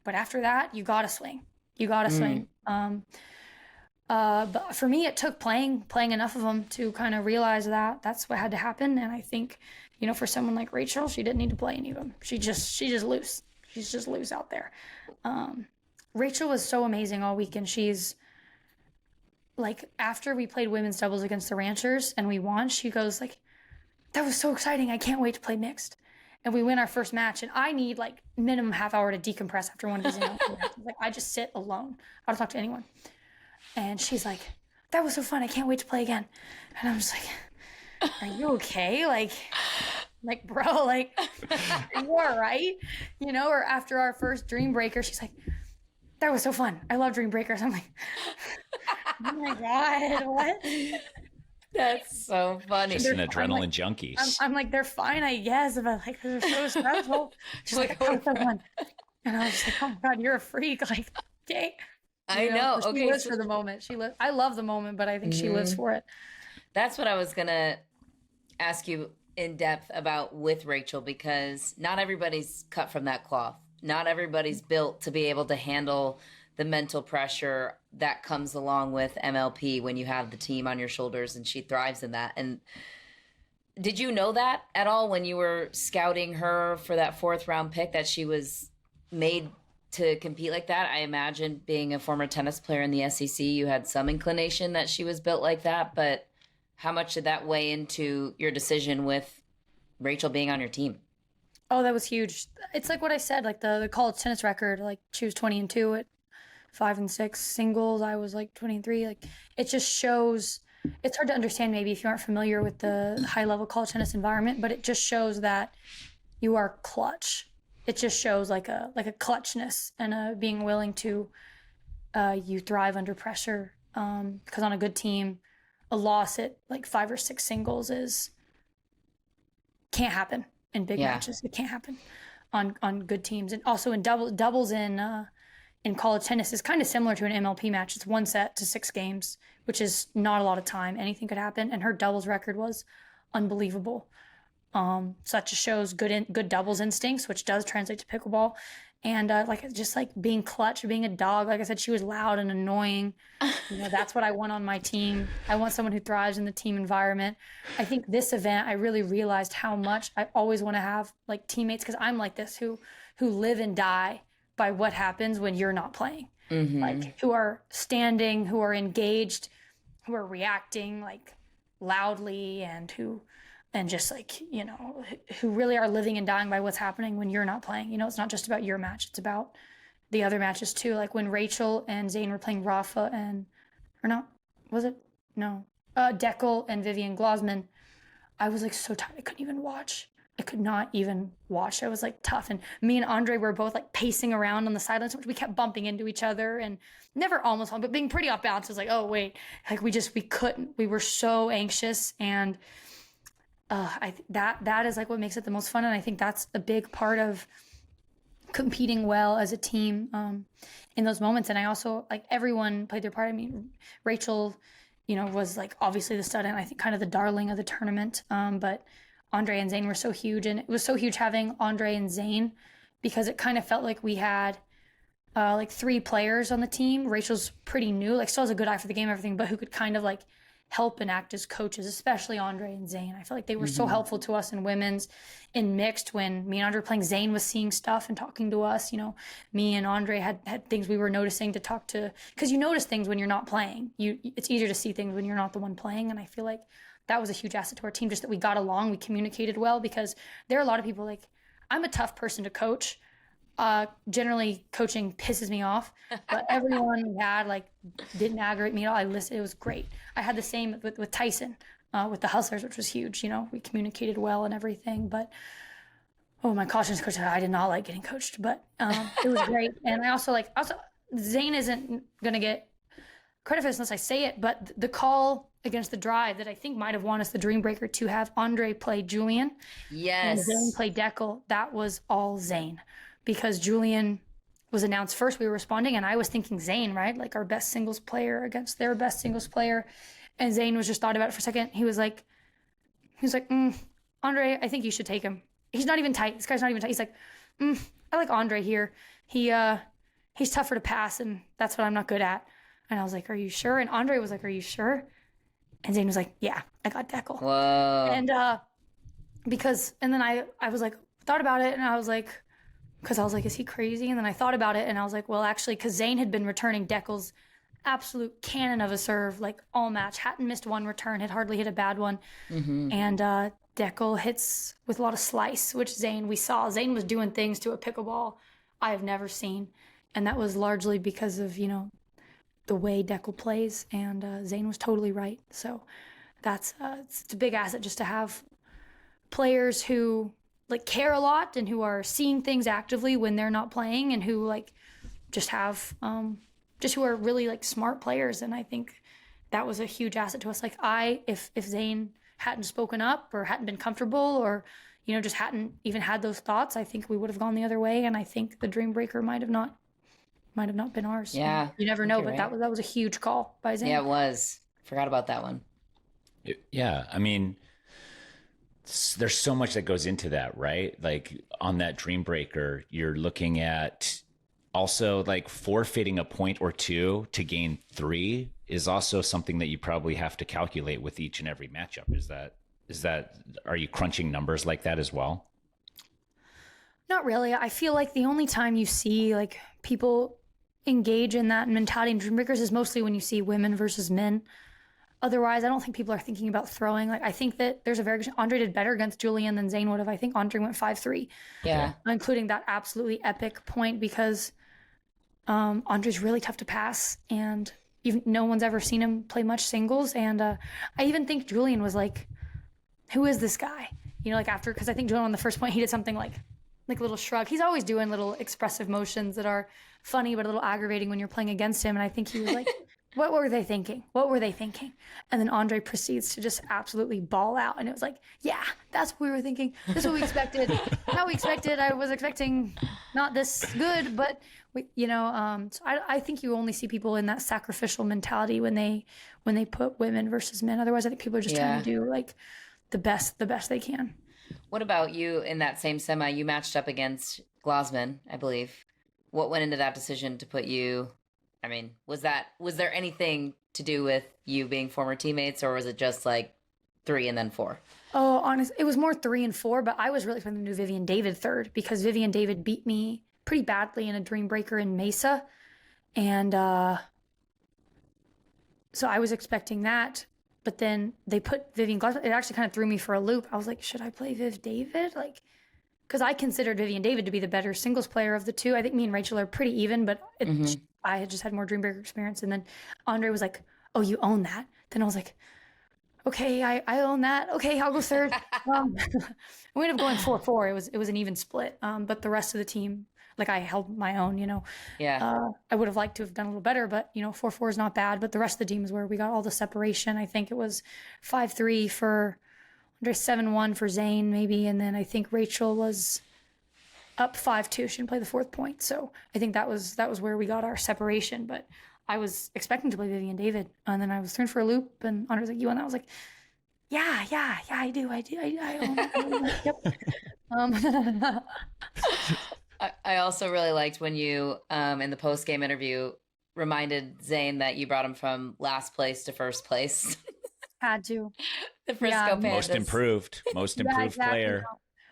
But after that, you got to swing. You got to swing. But for me, it took playing enough of them to kind of realize that that's what had to happen. And I think, you know, for someone like Rachel, she didn't need to play any of them. She's just loose. She's just loose out there. Rachel was so amazing all weekend. She's like, after we played women's doubles against the Ranchers and we won, she goes like, that was so exciting. I can't wait to play mixed. And we win our first match, and I need like minimum half hour to decompress after one of these matches. Like I just sit alone. I don't talk to anyone. And she's like, that was so fun. I can't wait to play again. And I'm just like, are you okay? Like bro, like, are you all right? You know, or after our first Dream Breaker, she's like, that was so fun. I love Dream Breakers. I'm like, oh my God, what? That's so funny. Just an adrenaline junkie. I'm like, they're fine, I guess, but like, they're so stressful. She's like, that was so fun. And I was just like, oh my God, you're a freak. Like, okay. I know. She okay, lives for the moment. I love the moment, but I think she lives for it. That's what I was gonna ask you in depth about with Rachel, because not everybody's cut from that cloth. Not everybody's built to be able to handle the mental pressure that comes along with MLP when you have the team on your shoulders, and she thrives in that. And did you know that at all when you were scouting her for that 4th round pick, that she was made to compete like that? I imagine, being a former tennis player in the SEC, you had some inclination that she was built like that, but how much did that weigh into your decision with Rachel being on your team? Oh, that was huge. It's like what I said, like the college tennis record, like she was 20-2 at 5 and 6 singles. I was like 23. Like it just shows, it's hard to understand maybe if you aren't familiar with the high level college tennis environment, but it just shows that you are clutch. It just shows like a clutchness and a being willing to, you thrive under pressure. Because on a good team, a loss at like 5 or 6 singles can't happen in big matches. It can't happen on good teams. And also in doubles in college tennis is kind of similar to an MLP match. It's 1 set to 6 games, which is not a lot of time. Anything could happen. And her doubles record was unbelievable. So that just shows good doubles instincts, which does translate to pickleball. And just like being clutch, being a dog. Like I said, she was loud and annoying. You know, that's what I want on my team. I want someone who thrives in the team environment. I think this event, I really realized how much I always want to have like teammates, because I'm like this, who live and die by what happens when you're not playing. Mm-hmm. Like who are standing, who are engaged, who are reacting like loudly, and just like, you know, who really are living and dying by what's happening when you're not playing. You know, it's not just about your match, it's about the other matches too. Like when Rachel and Zane were playing Rafa and, or not, was it? No. Deckel and Vivian Glosman, I was like so tired, I couldn't even watch. I could not even watch. I was like tough. And me and Andre were both like pacing around on the sidelines. We kept bumping into each other, and never almost, but being pretty off balance. I was like, oh wait, like we couldn't, we were so anxious. And that is like what makes it the most fun. And I think that's a big part of competing well as a team in those moments. And I also, like, everyone played their part. I mean, Rachel, you know, was like obviously the stud and I think kind of the darling of the tournament. But Andre and Zane were so huge, and it was so huge having Andre and Zane because it kind of felt like we had like 3 players on the team. Rachel's pretty new, like still has a good eye for the game and everything, but who could kind of like help and act as coaches, especially Andre and Zane. I feel like they were so helpful to us in women's. In mixed, when me and Andre were playing, Zane was seeing stuff and talking to us. You know, me and Andre had things we were noticing to talk to, because you notice things when you're not playing. It's easier to see things when you're not the one playing, and I feel like that was a huge asset to our team, just that we got along, we communicated well, because there are a lot of people, like, I'm a tough person to coach. Generally coaching pisses me off, but everyone we had like didn't aggravate me at all. I listened. It was great. I had the same with Tyson, with the Hustlers, which was huge. You know, we communicated well and everything, but my cautions coach, I did not like getting coached, but it was great. And I also Zane isn't going to get credit for this unless I say it, but the call against the drive that I think might have won us the Dream Breaker to have Andre play Julian. Yes. And Zane play Deckel. That was all Zane. Because Julian was announced first, we were responding, and I was thinking Zane, right? Like our best singles player against their best singles player. And Zane was just thought about it for a second. He was like, Andre, I think you should take him. He's not even tight. This guy's not even tight. He's like, I like Andre here. He's tougher to pass, and that's what I'm not good at. And I was like, are you sure? And Andre was like, are you sure? And Zane was like, yeah, I got Deckel. Whoa. And then I was like, thought about it, and I was like, because I was like, is he crazy? And then I thought about it, and I was like, well, actually, because Zane had been returning Deckel's absolute cannon of a serve, like all match, hadn't missed one return, had hardly hit a bad one. And Deckel hits with a lot of slice, which we saw. Zane was doing things to a pickleball I have never seen. And that was largely because of, you know, the way Deckel plays. And Zane was totally right. So that's it's a big asset just to have players who like care a lot and who are seeing things actively when they're not playing, and who like just have who are really like smart players. And I think that was a huge asset to us. Like if Zane hadn't spoken up or hadn't been comfortable, or, you know, just hadn't even had those thoughts, I think we would have gone the other way. And I think the Dream Breaker might have not been ours. Yeah. You never know, but right. that was a huge call by Zane. Yeah, it was. Forgot about that one. Yeah, I mean, there's so much that goes into that, right? Like on that Dream Breaker, you're looking at also like forfeiting a point or two to gain 3 is also something that you probably have to calculate with each and every matchup. Are you crunching numbers like that as well? Not really. I feel like the only time you see like people engage in that mentality in Dream Breakers is mostly when you see women versus men. Otherwise, I don't think people are thinking about throwing. Like, I think that there's a very good, Andre did better against Julian than Zane would have. I think Andre went 5-3. Yeah. Including that absolutely epic point, because Andre's really tough to pass, and even no one's ever seen him play much singles. And I even think Julian was like, who is this guy? You know, like after, because I think Julian on the first point, he did something like a little shrug. He's always doing little expressive motions that are funny, but a little aggravating when you're playing against him. And I think he was like, what were they thinking? What were they thinking? And then Andre proceeds to just absolutely ball out. And it was like, yeah, that's what we were thinking. This is what we expected. How we expected. I was expecting not this good, but we, you know, so I think you only see people in that sacrificial mentality when they put women versus men. Otherwise, I think people are just trying to do like the best they can. What about you in that same semi? You matched up against Glosman, I believe. What went into that decision to put you? I mean, was there anything to do with you being former teammates, or was it just like 3 and then 4? Oh, honestly, it was more 3 and 4, but I was really expecting to do Vivian David third, because Vivian David beat me pretty badly in a Dream Breaker in Mesa. And so I was expecting that. But then they put Vivian Glasman. It actually kind of threw me for a loop. I was like, should I play Viv David? Like, because I considered Vivian David to be the better singles player of the two. I think me and Rachel are pretty even, but I had just had more Dream Breaker experience. And then Andre was like, oh, you own that? Then I was like, okay, I own that. Okay, I'll go third. We ended up going 4-4. It was an even split. But the rest of the team, like I held my own, you know. Yeah. I would have liked to have done a little better, but you know, 4-4 is not bad. But the rest of the team is where we got all the separation. I think it was 5-3 for Andre, 7-1 for Zane, maybe, and then I think Rachel was up 5-2. She didn't play the fourth point, so I think that was where we got our separation. But I was expecting to play Vivian David, and then I was thrown for a loop, and Andre was like, "You won that?" I was like, "Yeah, I do. I own it." Yep. I also really liked when you, in the post-game interview, reminded Zane that you brought him from last place to first place. Had to. The Frisco Pandas. Most improved exactly. Player.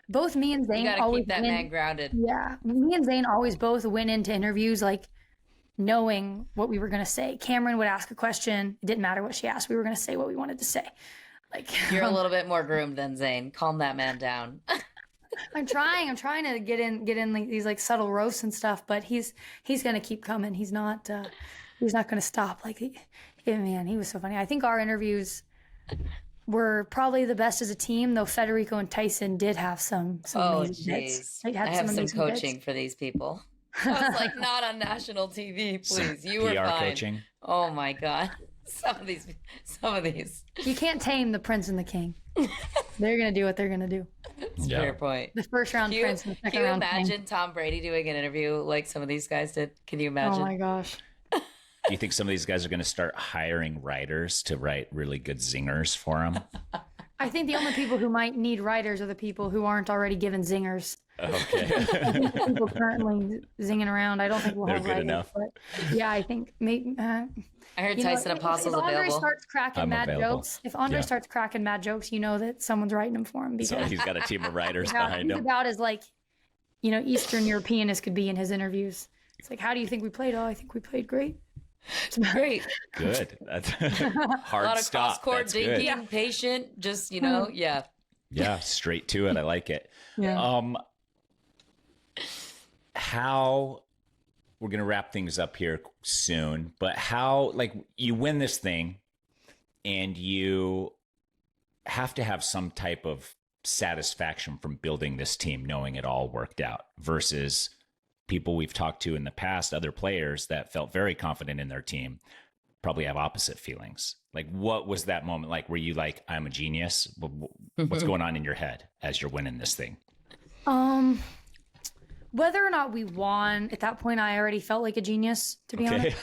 Both me and Zane always keep that man grounded. Yeah, me and Zane always both went into interviews like knowing what we were going to say. Cameron would ask a question. It didn't matter what she asked. We were going to say what we wanted to say. Like you're a little bit more groomed than Zane. Calm that man down. I'm trying to get in like these like subtle roasts and stuff, but he's going to keep coming. He's not going to stop. Like, man, he was so funny. I think our interviews were probably the best as a team, though Federico and Tyson did have some amazing bits. I have some coaching bits for these people. I was like, not on national TV, please. You were fine. Coaching. Oh my God. Some of these. You can't tame the prince and the king. They're going to do what they're going to do. That's a fair point. The first round prince and the second round king. Can you imagine Tom Brady doing an interview like some of these guys did? Can you imagine? Oh my gosh. Do you think some of these guys are going to start hiring writers to write really good zingers for them? I think the only people who might need writers are the people who aren't already given zingers. Okay. People currently zinging around. I don't think we'll have good writers, enough. But yeah, I think maybe. I heard Tyson Apostle's available. If Andre available. starts cracking mad jokes, you know that someone's writing them for him. Because so he's got a team of writers behind him. He's about as like, you know, Eastern European as could be in his interviews. It's like, how do you think we played? Oh, I think we played great. It's great. Good. That's hard a lot of stop. cross-court thinking, Yeah. patient, just, you know, yeah. Yeah, straight to it. I like it. Yeah. How we're going to wrap things up here soon, but how, like, you win this thing and you have to have some type of satisfaction from building this team, knowing it all worked out versus people we've talked to in the past, other players that felt very confident in their team, probably have opposite feelings. Like, what was that moment like? Were you like, I'm a genius? What's going on in your head as you're winning this thing? Whether or not we won, at that point, I already felt like a genius, to be honest.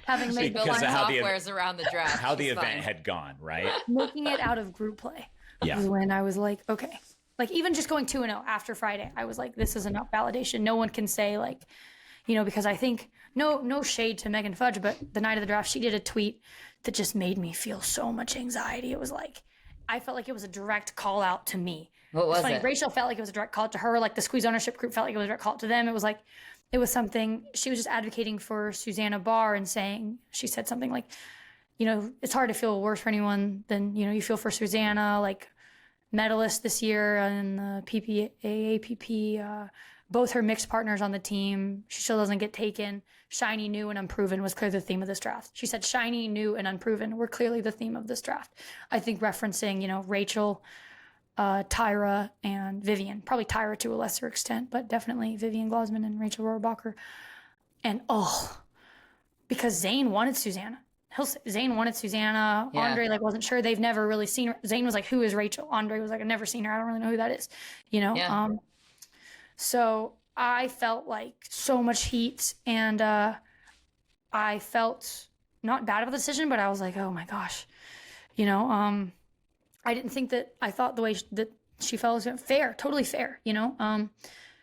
Having made Building softwares around the draft. How the event had gone, right? Making it out of group play. Yeah. Was when I was like, okay. Like, even just going 2-0 after Friday, I was like, this is enough validation. No one can say, like, you know, because I think, no shade to Megan Fudge, but the night of the draft, she did a tweet that just made me feel so much anxiety. It was like, I felt like it was a direct call out to me. What was it? Rachel felt like it was a direct call out to her. Like, the Squeeze ownership group felt like it was a direct call out to them. It was like, it was something, she was just advocating for Susanna Barr and saying, she said something like, you know, it's hard to feel worse for anyone than, you know, you feel for Susanna, like, medalist this year in the APP, both her mixed partners on the team. She still doesn't get taken. Shiny, new, and unproven was clearly the theme of this draft. She said shiny, new, and unproven were clearly the theme of this draft. I think referencing, you know, Rachel, Tyra, and Vivian. Probably Tyra to a lesser extent, but definitely Vivian Glasman and Rachel Rohrabacher. And because Zane wanted Susanna. Zane wanted Susanna. Yeah. Andre wasn't sure. They've never really seen her. Zane was like, "Who is Rachel?" Andre was like, "I've never seen her. I don't really know who that is." You know. Yeah. So I felt like so much heat, and I felt not bad about the decision, but I was like, "Oh my gosh," you know. I didn't think that. I thought the way that she felt was fair, totally fair, you know.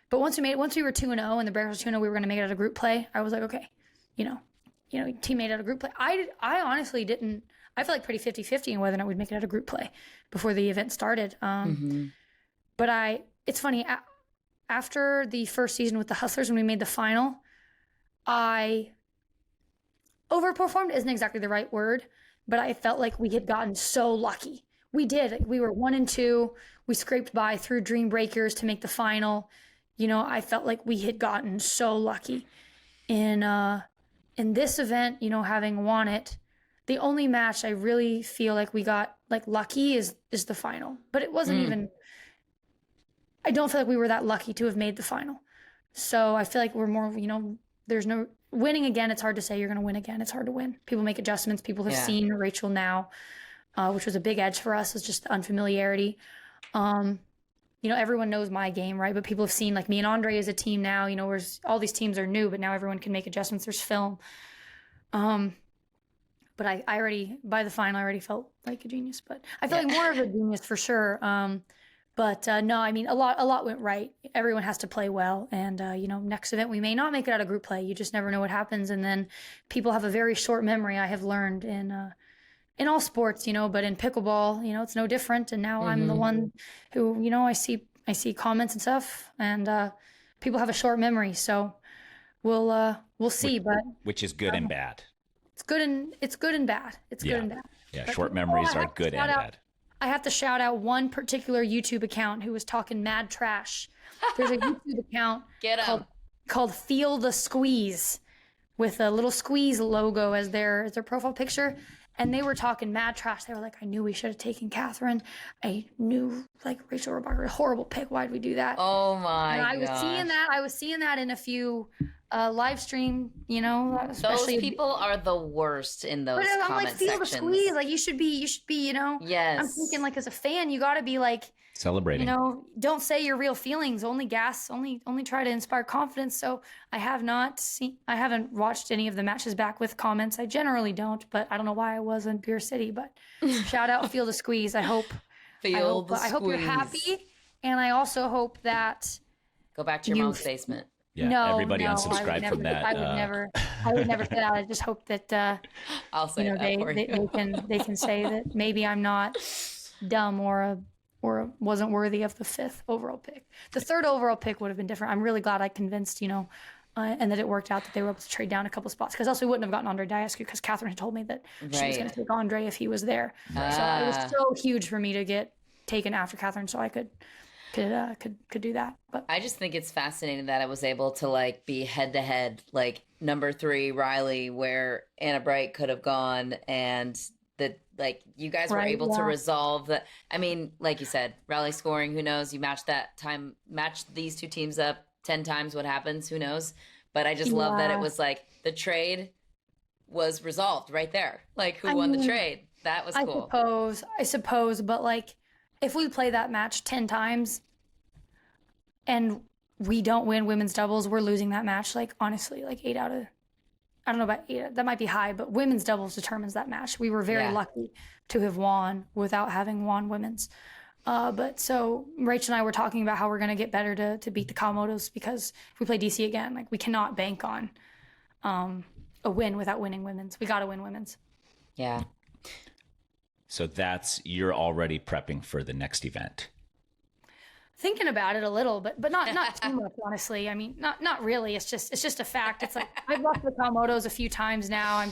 But once we were 2-0, and the Bears was 2-0, we were going to make it out of group play. I was like, okay, you know, teammate out of group play. I honestly didn't. I felt like pretty 50-50 in whether or not we'd make it out of group play before the event started. But it's funny. after the first season with the Hustlers, when we made the final, I overperformed isn't exactly the right word, but I felt like we had gotten so lucky. We did. We were 1-2. We scraped by through Dream Breakers to make the final. You know, I felt like we had gotten so lucky. In this event, you know, having won it, the only match I really feel like we got like lucky is the final. But it wasn't even, I don't feel like we were that lucky to have made the final. So I feel like we're more, you know, there's no winning again. It's hard to say you're going to win again. It's hard to win. People make adjustments. People have seen Rachel now, which was a big edge for us. It's just the unfamiliarity. You know, everyone knows my game, right? But people have seen like me and Andre as a team now, you know, whereas all these teams are new, but now everyone can make adjustments. There's film. But I already, by the final, I already felt like a genius, but I feel like more of a genius for sure. But no, I mean, a lot went right. Everyone has to play well. And, you know, next event, we may not make it out of group play. You just never know what happens. And then people have a very short memory, I have learned in all sports, you know, but in pickleball, you know, it's no different. And now I'm the one who, you know, I see comments and stuff, and people have a short memory. So we'll see, which is good and bad. It's good and bad. It's good and bad. Yeah, But short people, memories are good and bad. I have to shout out one particular YouTube account who was talking mad trash. There's a YouTube account called Feel the Squeeze with a little squeeze logo as their profile picture. And they were talking mad trash. They were like, I knew we should have taken Catherine. I knew, like, Rachel Robacher, horrible pick. Why'd we do that? Oh my god! I was seeing that in a few live stream, you know, especially those people are the worst in those I'm comment like, feel sections. the squeeze. Like, you should be, you know. Yes. I'm thinking, like, as a fan, you got to be like, celebrating. You know, don't say your real feelings. Only gas. Only try to inspire confidence. So I haven't watched any of the matches back with comments. I generally don't, but I don't know why I was in Beer City. But shout out, Feel the Squeeze. I hope you're happy, and I also hope that go back to your mom's basement. Yeah, no, everybody unsubscribe from that. I would never say that. I just hope that I'll say that for you. they can say that maybe I'm not dumb or wasn't worthy of the 5th overall pick. The 3rd overall pick would have been different. I'm really glad I convinced, you know, and that it worked out that they were able to trade down a couple spots, because else we wouldn't have gotten Andre Diascu, because Catherine had told me that she was going to take Andre if he was there. So it was so huge for me to get taken after Catherine, so I could do that. But I just think it's fascinating that I was able to like be head to head, like number 3 Riley, where Anna Bright could have gone, and that like you guys were able to resolve that. I mean, like you said, rally scoring, who knows? You match these two teams up 10 times, what happens? Who knows? But I just love that it was like the trade was resolved right there. Like, who won the trade? That was cool. I suppose, but like, if we play that match 10 times and we don't win women's doubles, we're losing that match. Like, honestly, like 8 out of, I don't know about 8, that might be high, but women's doubles determines that match. We were very lucky to have won without having won women's. But so Rachel and I were talking about how we're going to get better to beat the Kawamotos, because if we play DC again, like, we cannot bank on a win without winning women's. We got to win women's. Yeah. So you're already prepping for the next event. Thinking about it a little, but not too much, honestly. I mean, not really. It's just a fact. It's like, I've lost the Kawamotos a few times now.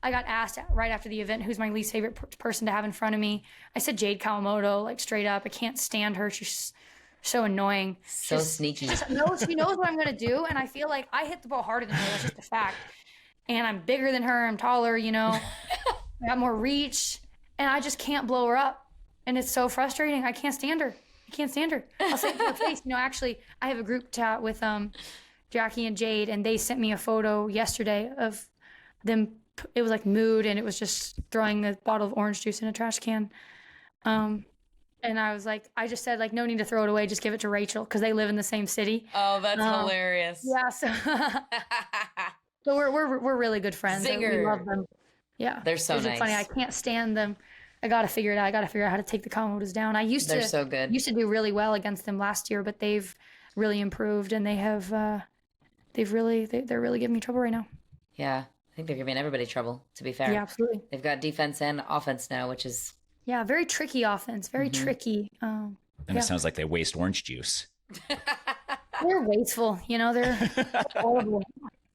I got asked right after the event, who's my least favorite person to have in front of me. I said Jade Kawamoto, like, straight up. I can't stand her. She's so annoying. So sneaky. She knows what I'm going to do. And I feel like I hit the ball harder than her. That's just a fact. And I'm bigger than her. I'm taller, you know. I got more reach. And I just can't blow her up. And it's so frustrating. I can't stand her. I'll say it to her face. You know, actually, I have a group chat with Jackie and Jade, and they sent me a photo yesterday of them. It was like mood, and it was just throwing the bottle of orange juice in a trash can. And I was like, I just said, like, no need to throw it away. Just give it to Rachel, because they live in the same city. Oh, that's hilarious. Yeah. So, so we're really good friends. Zinger. We love them. Yeah. They're so nice. Funny. I can't stand them. I got to figure it out. I got to figure out how to take the Kawamotos down. They're so good. Used to do really well against them last year, but they've really improved, and they're really giving me trouble right now. Yeah. I think they're giving everybody trouble, to be fair. Yeah, absolutely. They've got defense and offense now, which is... Yeah, very tricky offense. Very tricky. And it sounds like they waste orange juice. They're wasteful. They're horrible.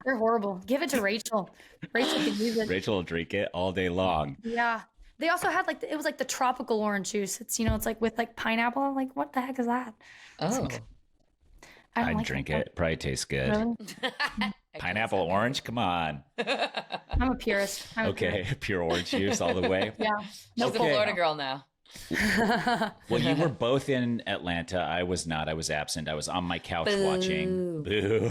They're horrible. Give it to Rachel. Rachel can use it. Rachel will drink it all day long. Yeah. They also had it was like the tropical orange juice. It's it's like with like pineapple. I'm like, what the heck is that? Oh, I don't I'd like drink that. it. Probably tastes good. Really? Pineapple orange? Come on. I'm a purist. Okay, pure orange juice all the way. Yeah. she's Okay. a Florida girl now. Well, you were both in Atlanta. I was not. I was absent. I was on my couch watching. Boo.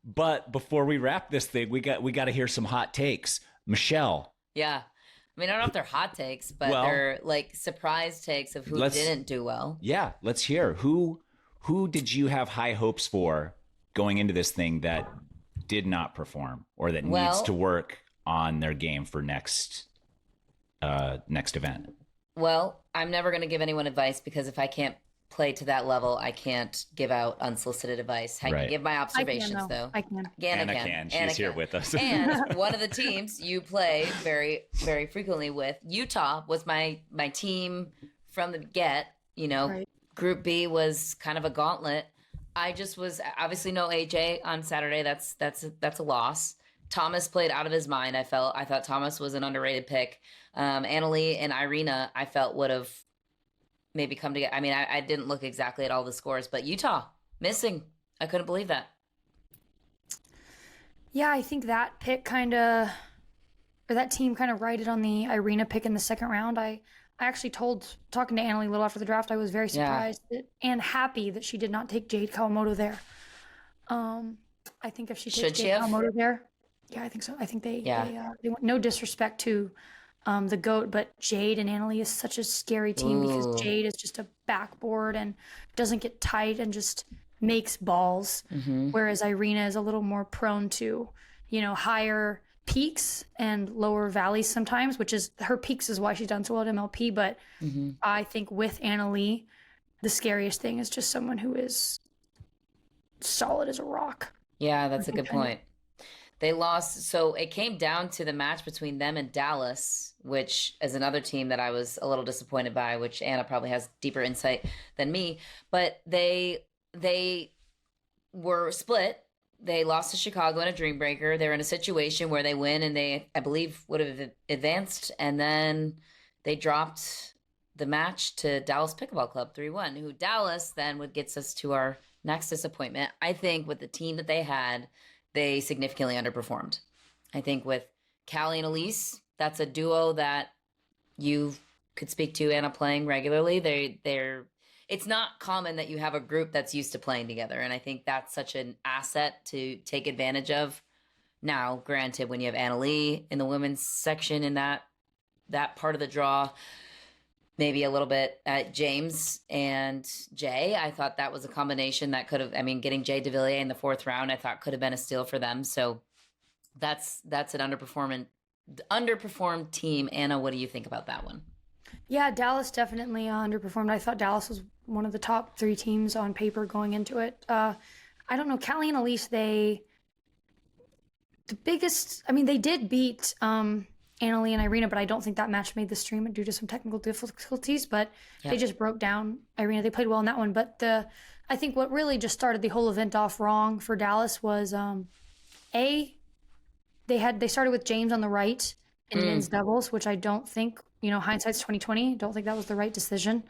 But before we wrap this thing, we got to hear some hot takes. Michelle. Yeah. I mean, I don't know if they're hot takes, but Well, they're like surprise takes of who didn't do well. Yeah, let's hear. Who did you have high hopes for going into this thing that did not perform or that needs to work on their game for next event? Well, I'm never going to give anyone advice because if I can't play to that level, I can't give out unsolicited advice. I can give my observations, though. I can. Anna can. She's here with us. And one of the teams you play very, very frequently with, Utah, was my team from the get. Right. Group B was kind of a gauntlet. I just was obviously no AJ on Saturday. That's a loss. Thomas played out of his mind. I thought Thomas was an underrated pick. Annalie and Irina, I felt would have maybe come together. I mean, I didn't look exactly at all the scores, but Utah missing. I couldn't believe that. Yeah, I think that that team kind of righted on the Irina pick in the second round. I actually talking to Annalie a little after the draft, I was very surprised and happy that she did not take Jade Kawamoto there. I think if she takes Jade Kawamoto there, yeah, I think so. I think they want no disrespect to the GOAT, but Jade and Annalie is such a scary team because Jade is just a backboard and doesn't get tight and just makes balls, whereas Irina is a little more prone to, higher peaks and lower valleys sometimes, which is her peaks is why she's done so well at MLP. But I think with Annalie, the scariest thing is just someone who is solid as a rock. Yeah, that's a good point. They lost. So it came down to the match between them and Dallas, which is another team that I was a little disappointed by, which Anna probably has deeper insight than me. But they were split. They lost to Chicago in a dream breaker. They're in a situation where they win and they, I believe, would have advanced. And then they dropped the match to Dallas Pickleball Club 3-1, who Dallas then would gets us to our next disappointment. I think with the team that they had, they significantly underperformed. I think with Callie and Elise, that's a duo that you could speak to, Anna, playing regularly. It's not common that you have a group that's used to playing together. And I think that's such an asset to take advantage of. Now, granted, when you have Annalie in the women's section in that part of the draw, maybe a little bit at James and Jay, I thought that was a combination that could have, getting Jay DeVilliers in the fourth round, I thought could have been a steal for them. So that's an underperformed team. Anna, what do you think about that one? Yeah, Dallas definitely underperformed. I thought Dallas was one of the top 3 teams on paper going into it. I don't know, Callie and Elise, they did beat Annalie and Irina, but I don't think that match made the stream due to some technical difficulties, but they just broke down Irina. They played well in that one. But I think what really just started the whole event off wrong for Dallas was, they started with James on the right in men's doubles, which I don't think, hindsight's 2020. Don't think that was the right decision.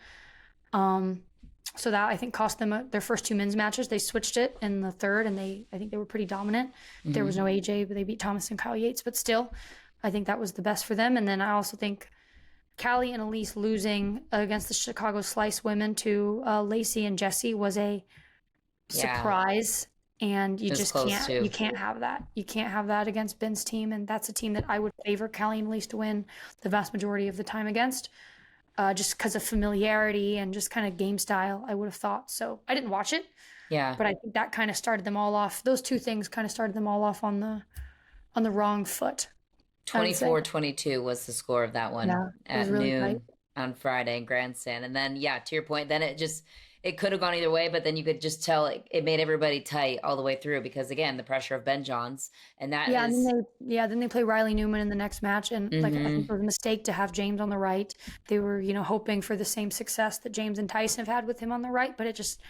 So that I think cost them their first 2 men's matches. They switched it in the third, and I think they were pretty dominant. There was no AJ, but they beat Thomas and Kyle Yates. But still, I think that was the best for them. And then I also think Callie and Elise losing against the Chicago Slice women to Lacey and Jessie was a surprise. And you just can't have that. You can't have that against Ben's team. And that's a team that I would favor Callie and Elise to win the vast majority of the time against, just because of familiarity and just kind of game style, I would have thought. So I didn't watch it. Yeah. But I think that kind of started them all off. Those 2 things kind of started them all off on the wrong foot. 24-22 was the score of that one at really noon on Friday in Grandstand. And then, to your point, then it could have gone either way, but then you could just tell it made everybody tight all the way through because, again, the pressure of Ben Johns. And that is... then they play Riley Newman in the next match. And like, I think it was a mistake to have James on the right. They were, hoping for the same success that James and Tyson have had with him on the right, but I just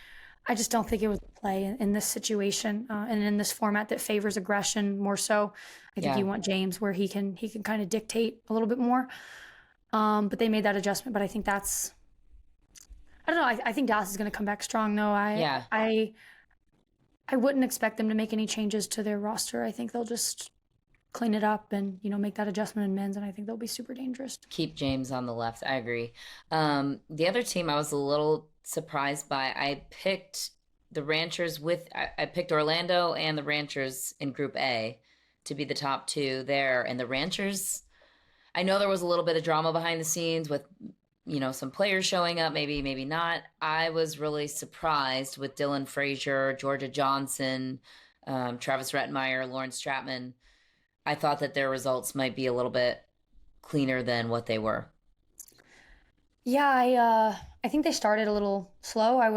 don't think it was a play in this situation and in this format that favors aggression more so. I think you want James where he can kind of dictate a little bit more. But they made that adjustment. But I think that's, I don't know. I think Dallas is going to come back strong though. I wouldn't expect them to make any changes to their roster. I think they'll just clean it up and, make that adjustment in men's. And I think they'll be super dangerous. Keep James on the left. I agree. The other team I was a little surprised by, I picked the Ranchers I picked Orlando and the Ranchers in Group A to be the top two there. And the Ranchers, I know there was a little bit of drama behind the scenes with, some players showing up, maybe not. I was really surprised with Dylan Frazier, Georgia Johnson, Travis Rettenmeyer, Lauren Stratman. I thought that their results might be a little bit cleaner than what they were. Yeah, I think they started a little slow. I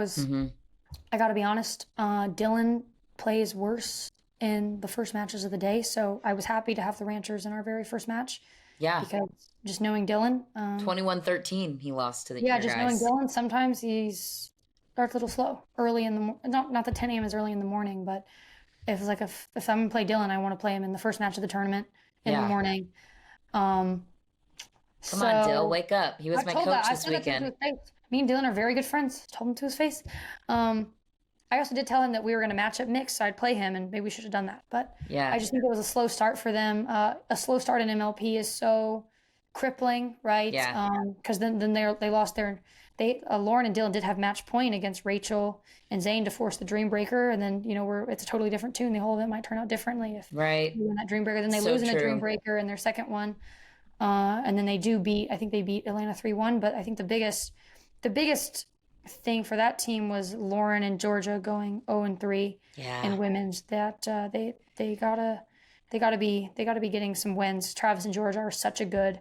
got to be honest, Dylan plays worse in the first matches of the day, so I was happy to have the Ranchers in our very first match. Yeah. Because just knowing Dylan. 21-13 he lost to the guys. Knowing Dylan, sometimes he starts a little slow early in the not that 10 a.m. is early in the morning, but if I'm going to play Dylan, I want to play him in the first match of the tournament in the morning. Come on, Dill, wake up. He was my coach this weekend. Me and Dylan are very good friends. Told him to his face. I also did tell him that we were going to match up mixed, so I'd play him, and maybe we should have done that. But I just think it was a slow start for them. A slow start in MLP is so crippling, right? Yeah. Because then they lost their... Lauren and Dylan did have match point against Rachel and Zane to force the Dream Breaker, and then it's a totally different tune. The whole event might turn out differently if they win that Dream Breaker. Then they lose in a Dream Breaker in their second one, and then they beat Atlanta 3-1. But I think the biggest thing for that team was Lauren and Georgia going 0-3 in women's. That they gotta be getting some wins. Travis and Georgia are such a good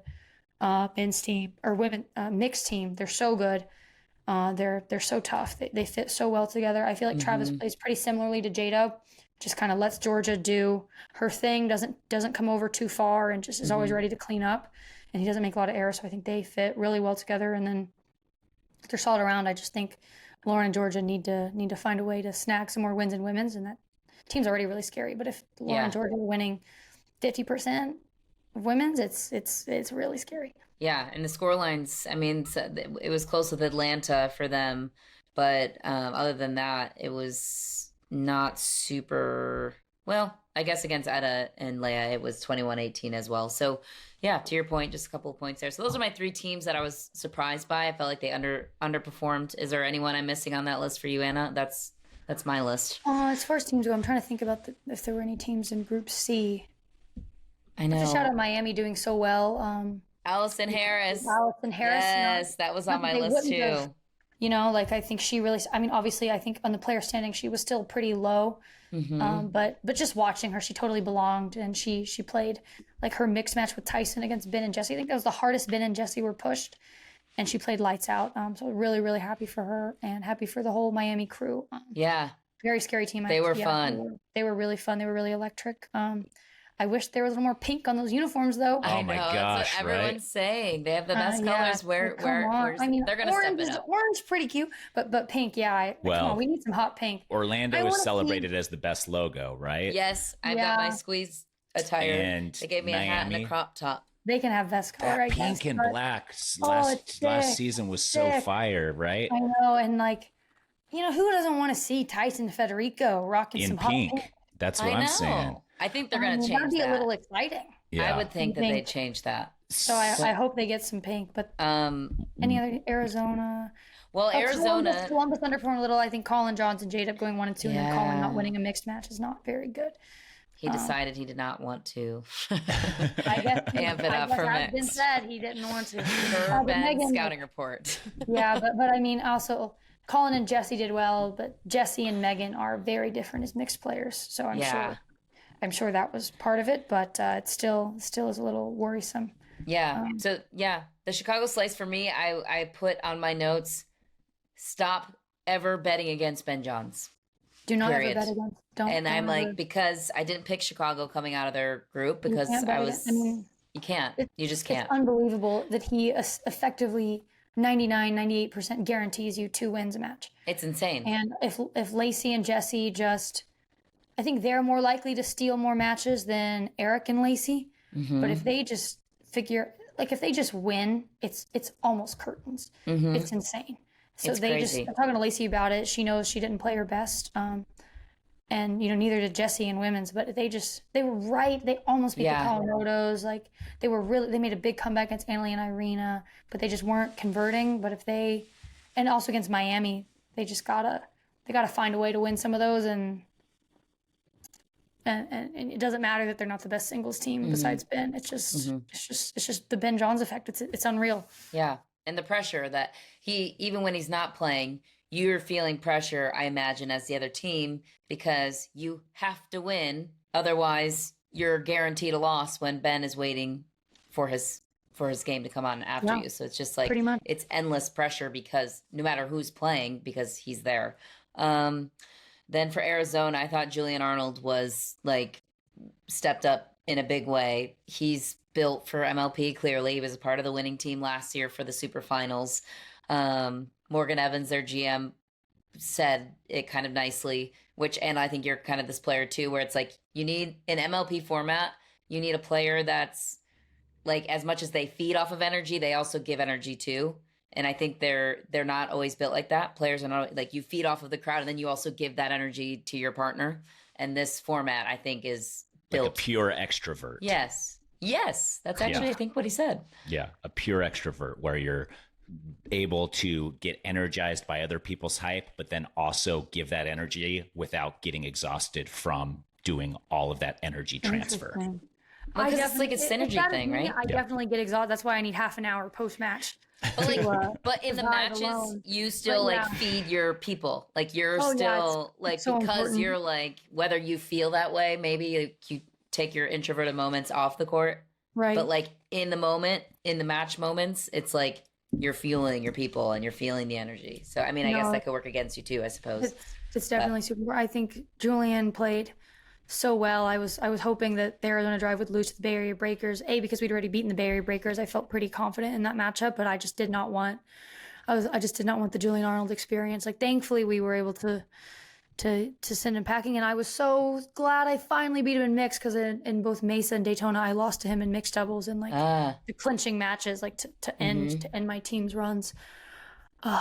men's team or women mixed team. They're so good. They're so tough. They fit so well together. I feel like Travis plays pretty similarly to J-Dub. Just kind of lets Georgia do her thing, doesn't come over too far, and just is always ready to clean up. And he doesn't make a lot of errors, so I think they fit really well together. And then they're solid around. I just think Lauren and Georgia need to find a way to snag some more wins in women's, and that team's already really scary. But if Lauren and Georgia are winning 50% of women's, it's really scary. Yeah, and the score lines, I mean, it was close with Atlanta for them, but other than that, it was not super well. I guess against Etta and Leia, it was 21-18 as well. So, yeah, to your point, just a couple of points there. So those are my three teams that I was surprised by. I felt like they underperformed. Is there anyone I'm missing on that list for you, Anna? That's my list. As far as teams go, I'm trying to think about if there were any teams in Group C. I know. Just shout out Miami doing so well. Allison Harris. Yes, that was on my list too. I think she really, obviously I think on the player standing, she was still pretty low. But just watching her, she totally belonged, and she played like her mixed match with Tyson against Ben and Jesse. I think that was the hardest Ben and Jesse were pushed, and she played lights out. So really, really happy for her and happy for the whole Miami crew. Very scary team. They were fun. They were really fun. They were really electric. I wish there was a little more pink on those uniforms, though. Oh my gosh! That's what everyone's saying. They have the best colors. Where they're gonna step it up. Orange, pretty cute, but pink, come on, we need some hot pink. Orlando is celebrated as the best logo, right? Yes, I've got my squeeze attire. And they gave me a hat and a crop top. They can have best color. That pink and black last season was so fire, right? I know, and who doesn't want to see Tyson Federico rocking some pink? Hot pink? That's what I'm saying. I think they're going to change that. That'd be a little exciting. Yeah. I would think that they change that. So I hope they get some pink. But any other Arizona? Well, Arizona. Columbus underperformed a little. I think Colin Johnson, J-Dub going 1-2, and then Colin not winning a mixed match is not very good. He decided he did not want to I guess amp it up for mix. Been said he didn't want to. For Ben's scouting report. But also Colin and Jesse did well, but Jesse and Megan are very different as mixed players. So I'm sure that was part of it, but it still is a little worrisome. Yeah. The Chicago Slice for me, I put on my notes, stop ever betting against Ben Johns. Do not Period. ever bet against. And don't I'm ever. like, because I didn't pick Chicago coming out of their group because You can't bet I against- was, I mean, you can't, you just can't. It's unbelievable that he effectively 98% guarantees you 2 wins a match. It's insane. And if Lacey and Jesse I think they're more likely to steal more matches than Eric and Lacey. Mm-hmm. But if they just if they just win, it's almost curtains. Mm-hmm. It's insane. So It's I'm crazy. talking to Lacey about it. She knows she didn't play her best. And neither did Jesse in women's, but they were right. They almost beat the Colorados. Like they made a big comeback against Annalie and Irina, but they just weren't converting. But and also against Miami, they gotta find a way to win some of those. And it doesn't matter that they're not the best singles team besides Ben. It's just the Ben Johns effect. It's unreal. Yeah. And the pressure that even when he's not playing, you're feeling pressure, I imagine, as the other team, because you have to win. Otherwise, you're guaranteed a loss when Ben is waiting for his game to come on after you. So it's just like, pretty much. It's endless pressure because no matter who's playing, because he's there. Then for Arizona, I thought Julian Arnold was like stepped up in a big way. He's built for MLP, clearly. He was a part of the winning team last year for the Super Finals. Morgan Evans, their GM, said it kind of nicely, and I think you're kind of this player too, where it's like you need an MLP format. You need a player that's like, as much as they feed off of energy, they also give energy too. And I think they're not always built like that. Players are not like, you feed off of the crowd and then you also give that energy to your partner. And this format, I think, is built like a pure extrovert. Yes. That's actually, I think, what he said. Yeah, a pure extrovert where you're able to get energized by other people's hype, but then also give that energy without getting exhausted from doing all of that energy transfer. Because it's like a synergy thing, right? I definitely get exhausted. That's why I need half an hour post-match. But in the matches, you still feed your people. Like you're still because important. You're like, whether you feel that way, maybe you take your introverted moments off the court. Right. But like in the moment, in the match moments, it's like you're fueling your people and you're feeling the energy. So, I mean, I guess that could work against you too, I suppose. It's definitely super. I think Julian played so well. I was hoping that they were going to drive with Luce, the Bay Area Breakers, because we'd already beaten the Bay Area Breakers. I felt pretty confident in that matchup, but I just did not want the Julian Arnold experience. Like, thankfully we were able to send him packing, and I was so glad I finally beat him in mixed, because in both Mesa and Daytona I lost to him in mixed doubles in the clinching matches, like to end my team's runs.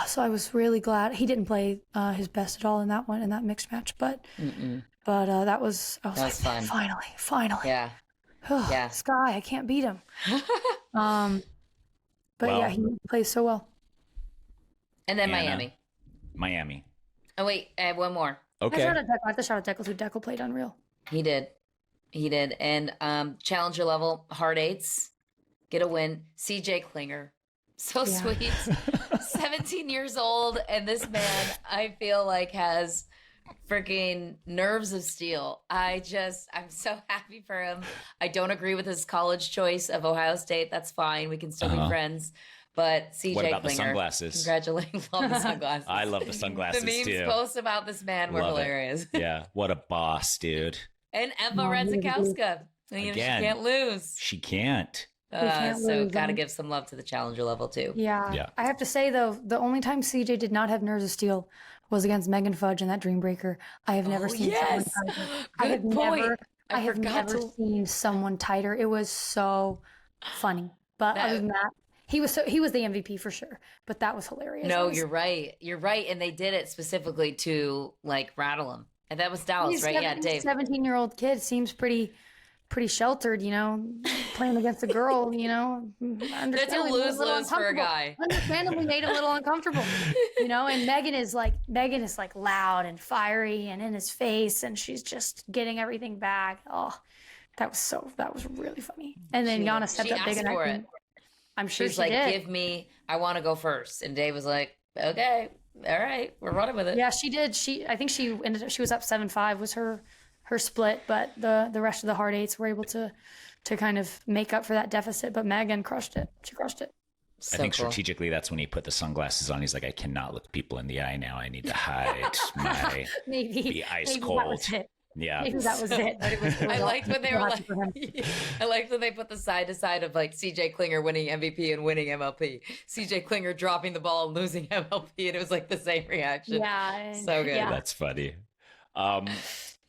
So I was really glad he didn't play his best at all in that mixed match, but that was fun. Finally. Yeah. Yeah. Sky, I can't beat him. But he plays so well. And then Miami. Oh wait, I have one more. Okay. I have to shout out Deckles, who Deckle played unreal. He did. And challenger level, hard eights, get a win. CJ Klinger. So sweet. 17 years old, and this man, I feel like, has freaking nerves of steel. I'm so happy for him. I don't agree with his college choice of Ohio State. That's fine. We can still be friends. But CJ what about Klinger, the sunglasses? Congratulations. Love the sunglasses. I love the sunglasses the memes posts about this man were hilarious. Yeah. What a boss, dude. And Eva Radzikowska. Again, she can't lose. She can't. So gotta give some love to the challenger level too. Yeah. I have to say though, the only time CJ did not have nerves of steel was against Megan Fudge in that Dream Breaker. I have never seen someone tighter. I have never seen someone tighter. It was so funny. But other than that, he was the MVP for sure. But that was hilarious. No, you're right. And they did it specifically to like rattle him. And that was Dallas, right? Yeah, Dave. 17-year-old kid seems pretty sheltered, playing against a girl, That's a lose-lose for a guy. Understandably made him a little uncomfortable, and Megan is like loud and fiery and in his face, and she's just getting everything back. Oh, that was really funny. And then Yana stepped up big and for it. I'm sure she's like, did. Give me, I want to go first. And Dave was like, okay, all right, we're running with it. Yeah, she did. I think she was up 7-5 was her split, but the rest of the hard eights were able to kind of make up for that deficit. But Megan crushed it. She crushed it. So I think cool. strategically that's when he put the sunglasses on. He's like, I cannot look people in the eye now. I need to hide my be ice cold. That was it. Yeah. Maybe that was it. But it was I liked when they were happy like, for him. I liked when they put the side to side of like CJ Klinger winning MVP and winning MLP. CJ Klinger dropping the ball and losing MLP, and it was like the same reaction. Yeah. So good. Yeah. That's funny.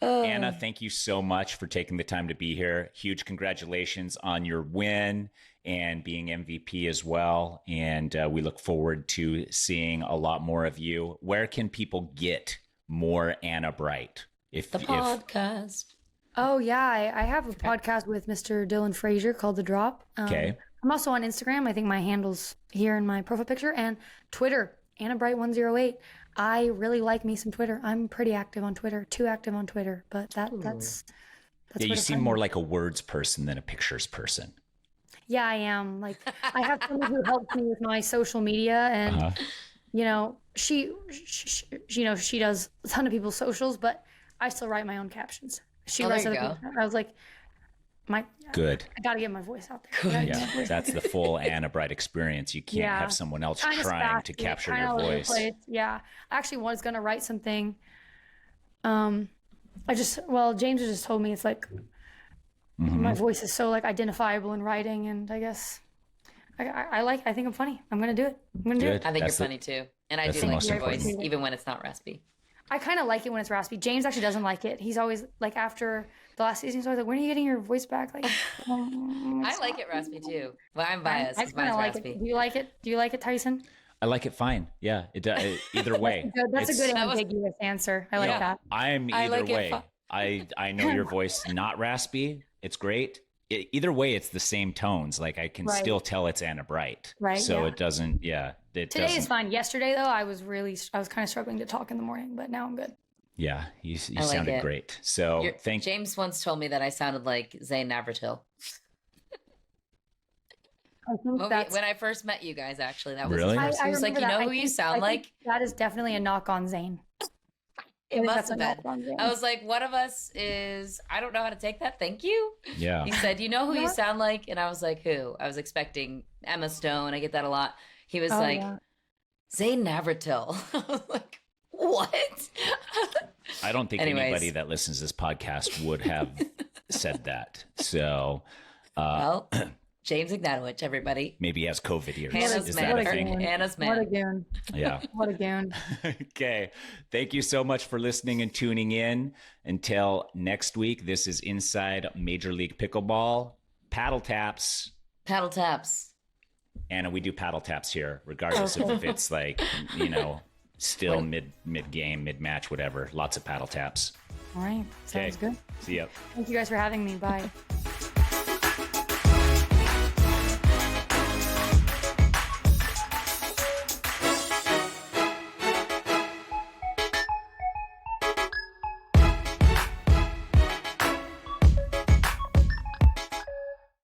Anna, thank you so much for taking the time to be here. Huge congratulations on your win and being MVP as well. And we look forward to seeing a lot more of you. Where can people get more Anna Bright? The podcast. Oh, yeah. I have a podcast with Mr. Dylan Frazier called The Drop. Okay. I'm also on Instagram. I think my handle's here in my profile picture, and Twitter, AnnaBright108. I really like me some Twitter. I'm pretty active on Twitter, too active on Twitter, but that's Yeah, you what seem more like a words person than a pictures person. Yeah, I am. Like, I have someone who helps me with my social media, and you know, she does a ton of people's socials, but I still write my own captions. She writes other people's. I was like, Good. I got to get my voice out there. Yeah, that's the full Anna Bright experience. You can't have someone else trying to capture your voice. Yeah, I actually was gonna write something. James just told me it's like my voice is so like identifiable in writing, and I guess I think I'm funny. I'm gonna do it. I think you're funny too, and I do like your voice, even when it's not raspy. I kind of like it when it's raspy. James actually doesn't like it. He's always like, after the last season, he's always like, when are you getting your voice back? Like, I like it raspy too, but I'm biased. I kind of like raspy. it. Do you like it? Do you like it, Tyson? I like it fine. Yeah, either way. That's a good ambiguous answer. I like that. I'm either way. I know your voice not raspy. It's great. Either way, it's the same tones. Like, I can still tell it's Anna Bright. Right. So it doesn't. Today is fine. Yesterday though, I was kind of struggling to talk in the morning, but now I'm good. Yeah, you sounded great. So James once told me that I sounded like Zayn Navratil. When I first met you guys, actually, that was really. He was like, you know who you sound like? That is definitely a knock on Zayn. It must have been. I was like, one of us is, I don't know how to take that. Thank you. Yeah. He said, you know who you sound like? And I was like, who? I was expecting Emma Stone. I get that a lot. He was Zayn Navratil. I was like, what? I don't think anybody that listens to this podcast would have said that. So, James Ignatowicz, everybody. Maybe he has COVID here. Is that a thing? Anna's man. What a goon. Yeah. What a goon. Okay. Thank you so much for listening and tuning in. Until next week, this is Inside Major League Pickleball. Paddle taps. Paddle taps. Anna, we do paddle taps here, regardless of if it's like, still mid-game, mid-match, whatever. Lots of paddle taps. All right. Sounds good. See ya. Thank you guys for having me. Bye.